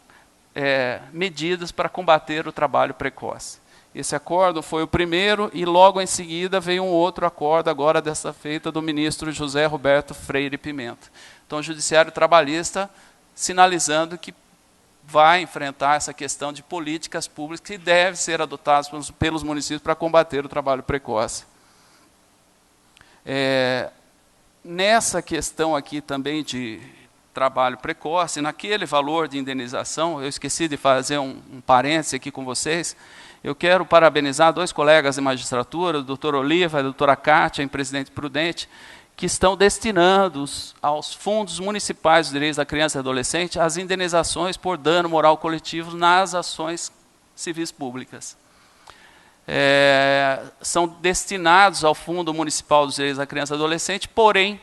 medidas para combater o trabalho precoce. Esse acórdão foi o primeiro e logo em seguida veio um outro acórdão, agora dessa feita, do ministro José Roberto Freire Pimenta. Então, o Judiciário Trabalhista sinalizando que vai enfrentar essa questão de políticas públicas que devem ser adotadas pelos municípios para combater o trabalho precoce. Nessa questão aqui também de trabalho precoce, naquele valor de indenização, eu esqueci de fazer um parêntese aqui com vocês, eu quero parabenizar 2 colegas de magistratura, o doutor Oliva e a doutora Cátia, em Presidente Prudente, que estão destinando aos fundos municipais dos direitos da criança e adolescente as indenizações por dano moral coletivo nas ações civis públicas. São destinados ao Fundo Municipal dos Direitos da Criança e Adolescente, porém,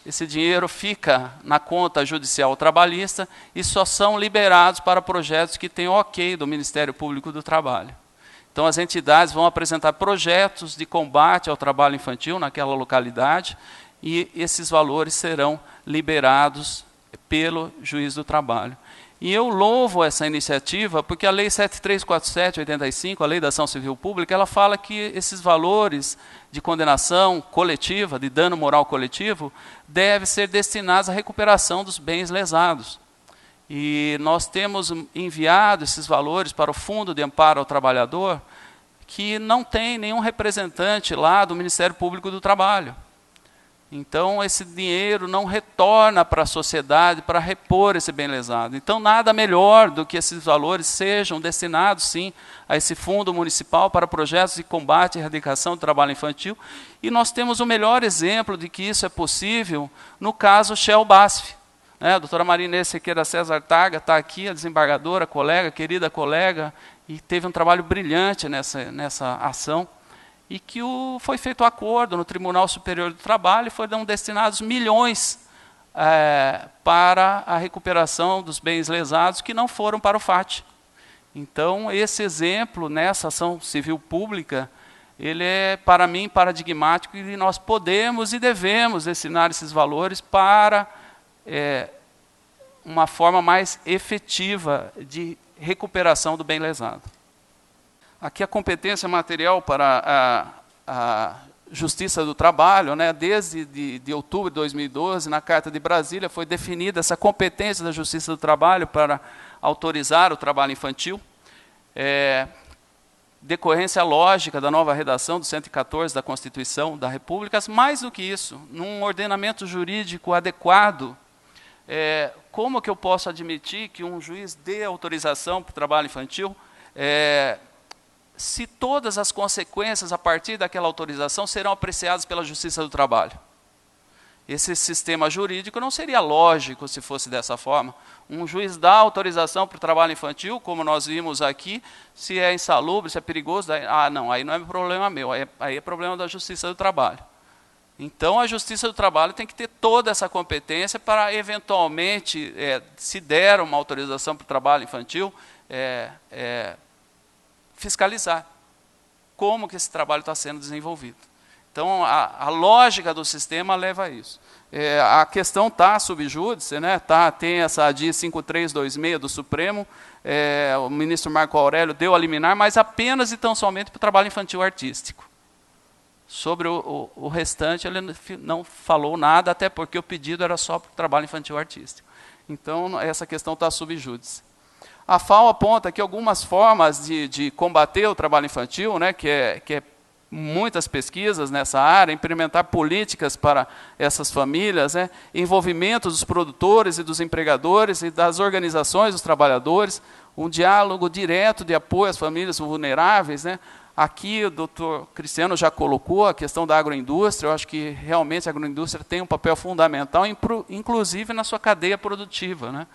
esse dinheiro fica na conta judicial trabalhista e só são liberados para projetos que têm ok do Ministério Público do Trabalho. Então, as entidades vão apresentar projetos de combate ao trabalho infantil naquela localidade e esses valores serão liberados pelo juiz do trabalho. E eu louvo essa iniciativa porque a Lei 7347/85, a Lei da Ação Civil Pública, ela fala que esses valores de condenação coletiva, de dano moral coletivo, devem ser destinados à recuperação dos bens lesados. E nós temos enviado esses valores para o Fundo de Amparo ao Trabalhador, que não tem nenhum representante lá do Ministério Público do Trabalho. Então, esse dinheiro não retorna para a sociedade para repor esse bem lesado. Então, nada melhor do que esses valores sejam destinados, sim, a esse fundo municipal para projetos de combate e erradicação do trabalho infantil. E nós temos o melhor exemplo de que isso é possível no caso Shell BASF. A doutora Marinês Sequeira César Targa está aqui, a desembargadora, colega, querida colega, e teve um trabalho brilhante nessa ação. E que foi feito um acordo no Tribunal Superior do Trabalho e foram destinados milhões para a recuperação dos bens lesados que não foram para o FAT. Então, esse exemplo nessa ação civil pública, ele é, para mim, paradigmático e nós podemos e devemos destinar esses valores para uma forma mais efetiva de recuperação do bem lesado. Aqui a competência material para a Justiça do Trabalho, desde de outubro de 2012, na Carta de Brasília, foi definida essa competência da Justiça do Trabalho para autorizar o trabalho infantil. Decorrência lógica da nova redação do 114 da Constituição da República, mais do que isso, num ordenamento jurídico adequado, como que eu posso admitir que um juiz dê autorização para o trabalho infantil se todas as consequências a partir daquela autorização serão apreciadas pela Justiça do Trabalho? Esse sistema jurídico não seria lógico se fosse dessa forma. Um juiz dá autorização para o trabalho infantil, como nós vimos aqui, se é insalubre, se é perigoso, não, aí não é problema meu, aí é problema da Justiça do Trabalho. Então, a Justiça do Trabalho tem que ter toda essa competência para, eventualmente, se der uma autorização para o trabalho infantil, fiscalizar como que esse trabalho está sendo desenvolvido. Então, a lógica do sistema leva a isso. A questão está sub júdice, tem essa ADI 5326 do Supremo, o ministro Marco Aurélio deu a liminar, mas apenas e tão somente para o trabalho infantil artístico. Sobre o restante, ele não falou nada, até porque o pedido era só para o trabalho infantil artístico. Então, essa questão está sub júdice. A FAO aponta aqui algumas formas de combater o trabalho infantil, que é muitas pesquisas nessa área, implementar políticas para essas famílias, né, envolvimento dos produtores e dos empregadores e das organizações dos trabalhadores, um diálogo direto de apoio às famílias vulneráveis, né. Aqui o doutor Cristiano já colocou a questão da agroindústria. Eu acho que realmente a agroindústria tem um papel fundamental, inclusive na sua cadeia produtiva, né?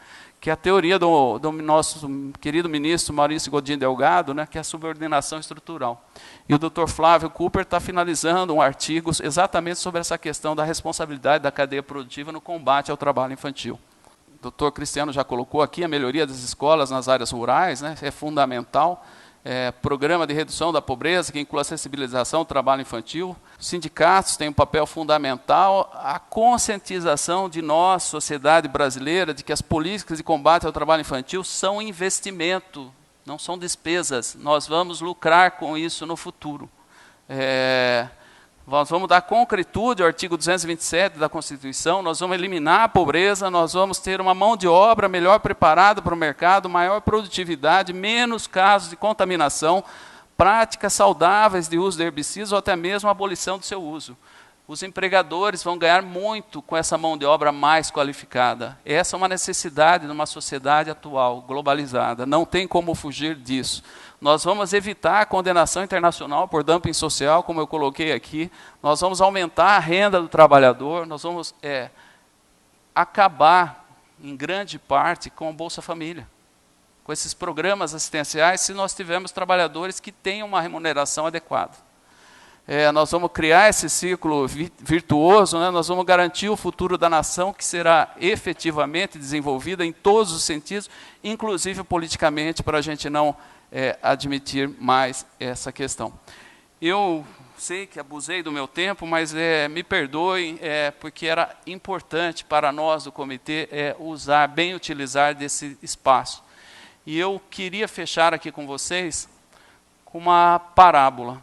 Que é a teoria do nosso querido ministro Maurício Godinho Delgado, né? Que é a subordinação estrutural. E o doutor Flávio Cooper está finalizando um artigo exatamente sobre essa questão da responsabilidade da cadeia produtiva no combate ao trabalho infantil. O doutor Cristiano já colocou aqui a melhoria das escolas nas áreas rurais, né? É fundamental. Programa de redução da pobreza, que inclui a sensibilização do trabalho infantil. Os sindicatos têm um papel fundamental, a conscientização de nós, sociedade brasileira, de que as políticas de combate ao trabalho infantil são investimento, não são despesas. Nós vamos lucrar com isso no futuro. Nós vamos dar concretude ao artigo 227 da Constituição, nós vamos eliminar a pobreza, nós vamos ter uma mão de obra melhor preparada para o mercado, maior produtividade, menos casos de contaminação, práticas saudáveis de uso de herbicidas ou até mesmo a abolição do seu uso. Os empregadores vão ganhar muito com essa mão de obra mais qualificada. Essa é uma necessidade numa sociedade atual, globalizada, não tem como fugir disso. Nós vamos evitar a condenação internacional por dumping social, como eu coloquei aqui. Nós vamos aumentar a renda do trabalhador. Nós vamos acabar, em grande parte, com o Bolsa Família. Com esses programas assistenciais, se nós tivermos trabalhadores que tenham uma remuneração adequada. Nós vamos criar esse ciclo virtuoso, né? Nós vamos garantir o futuro da nação, que será efetivamente desenvolvida em todos os sentidos, inclusive politicamente, para a gente não admitir mais essa questão. Eu sei que abusei do meu tempo, mas me perdoem, porque era importante para nós do comitê bem utilizar desse espaço. E eu queria fechar aqui com vocês com uma parábola.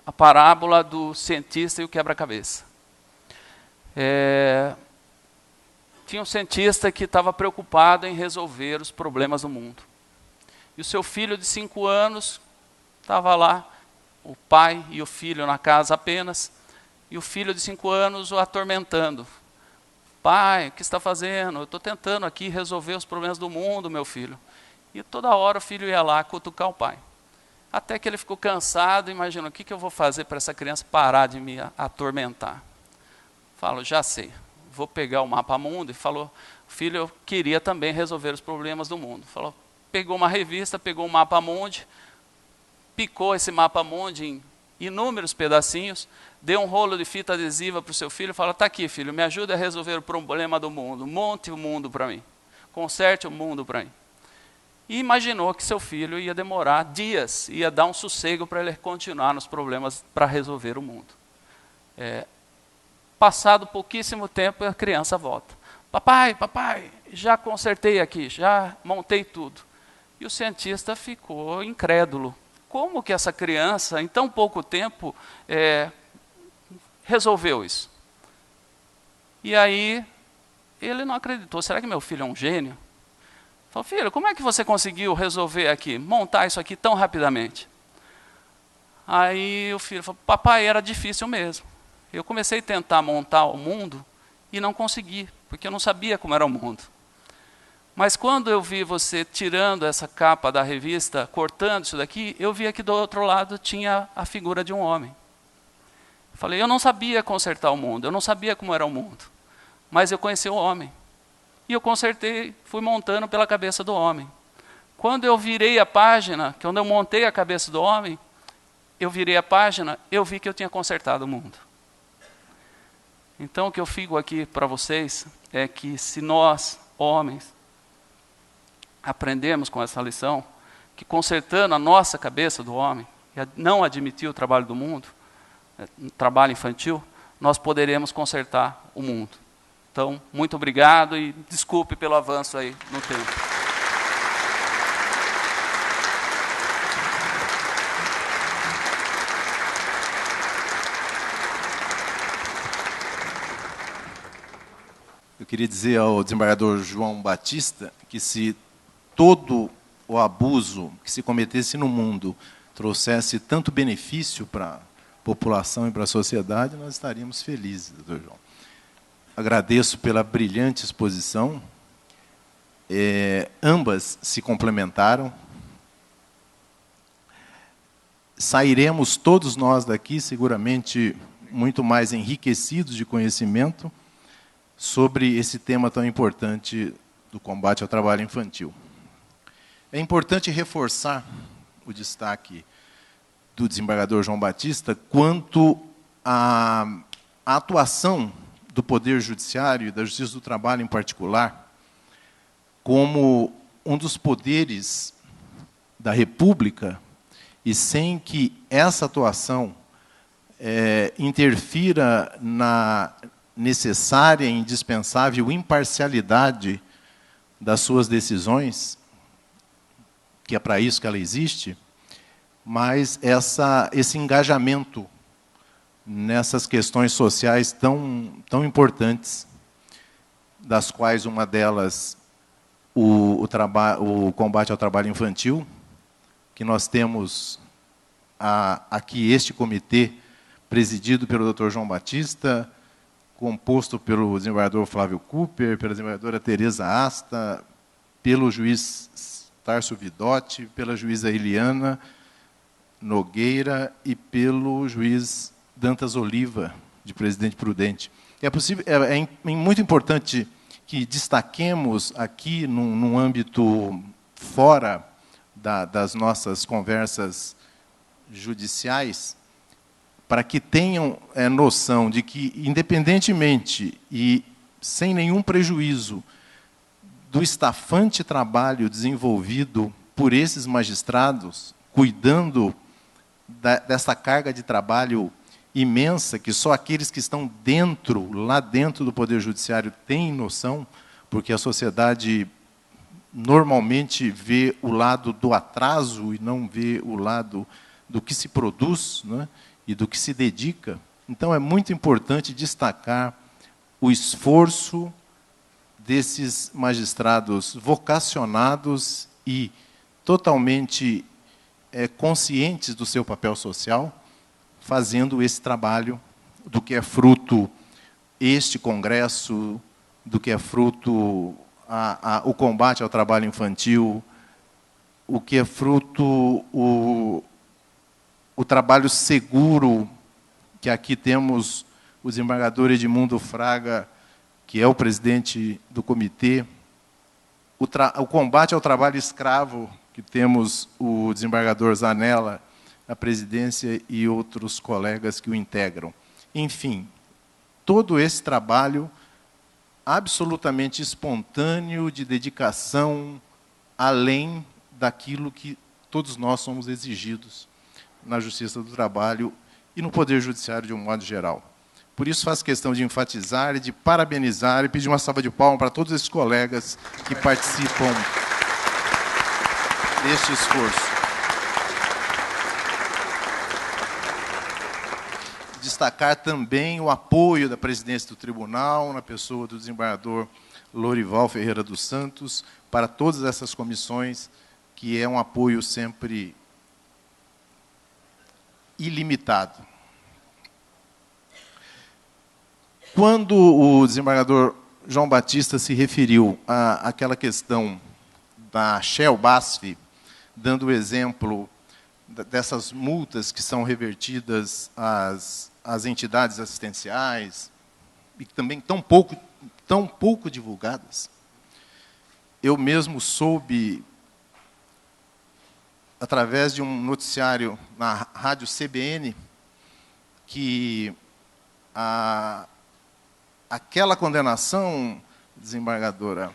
A parábola do cientista e o quebra-cabeça. Tinha um cientista que estava preocupado em resolver os problemas do mundo. E o seu filho de 5 anos estava lá, o pai e o filho na casa apenas, e o filho de 5 anos o atormentando. Pai, o que está fazendo? Eu estou tentando aqui resolver os problemas do mundo, meu filho. E toda hora o filho ia lá cutucar o pai. Até que ele ficou cansado, imaginou, o que eu vou fazer para essa criança parar de me atormentar? Falo, já sei, vou pegar o mapa mundo, e falou, filho, eu queria também resolver os problemas do mundo. Falou, pegou uma revista, pegou um mapa mundi, picou esse mapa mundi em inúmeros pedacinhos, deu um rolo de fita adesiva para o seu filho, falou, está aqui, filho, me ajuda a resolver o problema do mundo, monte o mundo para mim, conserte o mundo para mim. E imaginou que seu filho ia demorar dias, ia dar um sossego para ele continuar nos problemas para resolver o mundo. Passado pouquíssimo tempo, a criança volta. Papai, já consertei aqui, já montei tudo. E o cientista ficou incrédulo. Como que essa criança, em tão pouco tempo, resolveu isso? E aí, ele não acreditou. Será que meu filho é um gênio? Falei, filho, como é que você conseguiu resolver aqui, montar isso aqui tão rapidamente? Aí o filho falou, papai, era difícil mesmo. Eu comecei a tentar montar o mundo e não consegui, porque eu não sabia como era o mundo. Mas quando eu vi você tirando essa capa da revista, cortando isso daqui, eu vi que do outro lado tinha a figura de um homem. Falei, eu não sabia consertar o mundo, eu não sabia como era o mundo, mas eu conheci o homem. E eu consertei, fui montando pela cabeça do homem. Quando eu virei a página, quando eu montei a cabeça do homem, eu virei a página, eu vi que eu tinha consertado o mundo. Então o que eu fico aqui para vocês é que se nós, homens, aprendemos com essa lição, que consertando a nossa cabeça do homem, e não admitir o trabalho do mundo, o trabalho infantil, nós poderemos consertar o mundo. Então, muito obrigado e desculpe pelo avanço aí no tempo. Eu queria dizer ao desembargador João Batista que se todo o abuso que se cometesse no mundo trouxesse tanto benefício para a população e para a sociedade, nós estaríamos felizes, doutor João. Agradeço pela brilhante exposição. Ambas se complementaram. Sairemos todos nós daqui, seguramente, muito mais enriquecidos de conhecimento sobre esse tema tão importante do combate ao trabalho infantil. É importante reforçar o destaque do desembargador João Batista quanto à atuação do Poder Judiciário e da Justiça do Trabalho, em particular, como um dos poderes da República, e sem que essa atuação interfira na necessária e indispensável imparcialidade das suas decisões, que é para isso que ela existe, mas esse engajamento nessas questões sociais tão importantes, das quais uma delas o combate ao trabalho infantil, que nós temos aqui este comitê presidido pelo Dr. João Batista, composto pelo desembargador Flávio Cooper, pela desembargadora Tereza Asta, pelo juiz Tarso Vidotti, pela juíza Eliana Nogueira e pelo juiz Dantas Oliva, de Presidente Prudente. É muito importante que destaquemos aqui, num âmbito fora das nossas conversas judiciais, para que tenham noção de que, independentemente e sem nenhum prejuízo do estafante trabalho desenvolvido por esses magistrados, cuidando dessa carga de trabalho imensa, que só aqueles que estão lá dentro do Poder Judiciário têm noção, porque a sociedade normalmente vê o lado do atraso e não vê o lado do que se produz, né, e do que se dedica. Então, é muito importante destacar o esforço desses magistrados vocacionados e totalmente conscientes do seu papel social, fazendo esse trabalho do que é fruto este congresso, do que é fruto o combate ao trabalho infantil, o que é fruto o trabalho seguro, que aqui temos o desembargador Edmundo Fraga, que é o presidente do comitê, o combate ao trabalho escravo, que temos o desembargador Zanella, a presidência e outros colegas que o integram. Enfim, todo esse trabalho absolutamente espontâneo, de dedicação, além daquilo que todos nós somos exigidos na Justiça do Trabalho e no Poder Judiciário de um modo geral. Por isso, faço questão de enfatizar e de parabenizar e pedir uma salva de palmas para todos esses colegas que participam deste esforço. Destacar também o apoio da presidência do tribunal, na pessoa do desembargador Lorival Ferreira dos Santos, para todas essas comissões, que é um apoio sempre ilimitado. Quando o desembargador João Batista se referiu àquela questão da Shell BASF, dando o exemplo dessas multas que são revertidas às entidades assistenciais, e que também tão pouco divulgadas, eu mesmo soube, através de um noticiário na rádio CBN, que aquela condenação, desembargadora,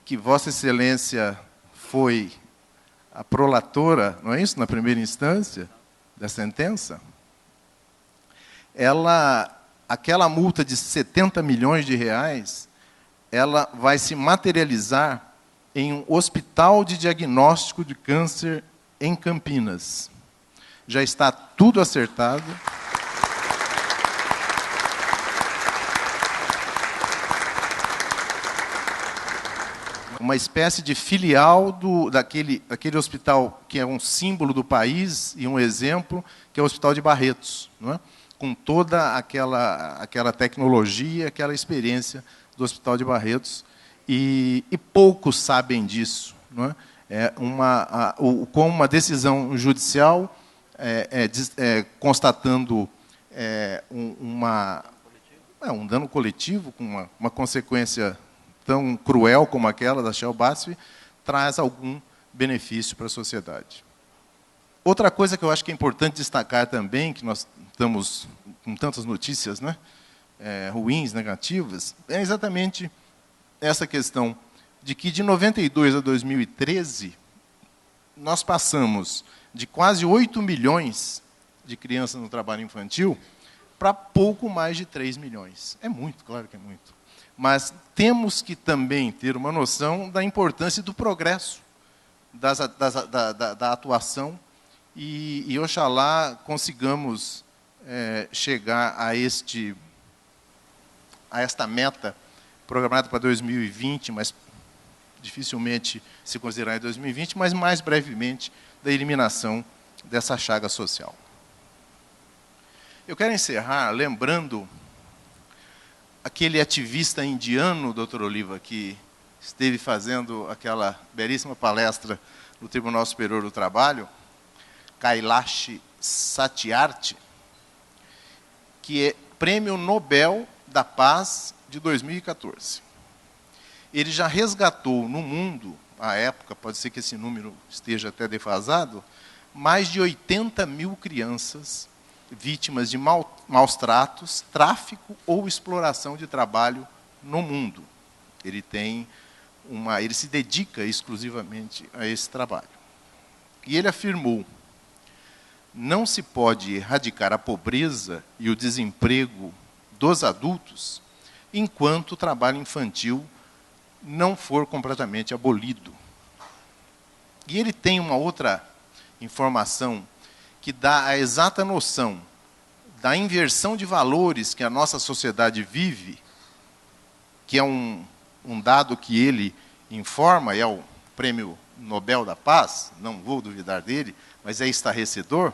que Vossa Excelência foi a prolatora, não é isso, na primeira instância da sentença, aquela multa de 70 milhões de reais, ela vai se materializar em um hospital de diagnóstico de câncer em Campinas. Já está tudo acertado. uma espécie de filial daquele hospital que é um símbolo do país e um exemplo, que é o Hospital de Barretos, não é? Com toda aquela tecnologia, aquela experiência do Hospital de Barretos, e poucos sabem disso, não é? Com uma decisão judicial constatando um dano coletivo, com uma consequência tão cruel como aquela da Shell BASF, traz algum benefício para a sociedade. Outra coisa que eu acho que é importante destacar também, que nós estamos com tantas notícias, né, ruins, negativas, é exatamente essa questão de que, de 92 a 2013, nós passamos de quase 8 milhões de crianças no trabalho infantil para pouco mais de 3 milhões. É muito, claro que é muito. Mas temos que também ter uma noção da importância do progresso, da atuação, e oxalá consigamos chegar a esta meta programada para 2020, mas dificilmente se considerar em 2020, mas mais brevemente, da eliminação dessa chaga social. Eu quero encerrar lembrando aquele ativista indiano, Dr. Oliva, que esteve fazendo aquela belíssima palestra no Tribunal Superior do Trabalho, Kailash Satyarthi, que é Prêmio Nobel da Paz de 2014. Ele já resgatou no mundo, à época, pode ser que esse número esteja até defasado, mais de 80 mil crianças vítimas de maus tratos, tráfico ou exploração de trabalho no mundo. Ele se dedica exclusivamente a esse trabalho. E ele afirmou: não se pode erradicar a pobreza e o desemprego dos adultos enquanto o trabalho infantil não for completamente abolido. E ele tem uma outra informação que dá a exata noção da inversão de valores que a nossa sociedade vive, que é um dado que ele informa, e é o Prêmio Nobel da Paz, não vou duvidar dele, mas é estarrecedor.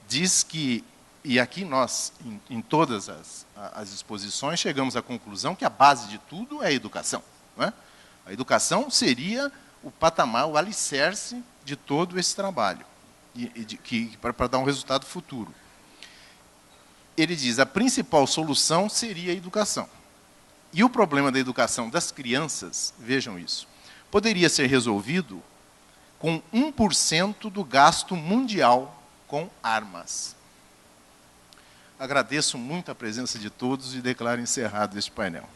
Diz que, e aqui nós, em todas as exposições, chegamos à conclusão que a base de tudo é a educação, não é? A educação seria o patamar, o alicerce de todo esse trabalho, para dar um resultado futuro. Ele diz: a principal solução seria a educação. E o problema da educação das crianças, vejam isso, poderia ser resolvido com 1% do gasto mundial com armas. Agradeço muito a presença de todos e declaro encerrado este painel.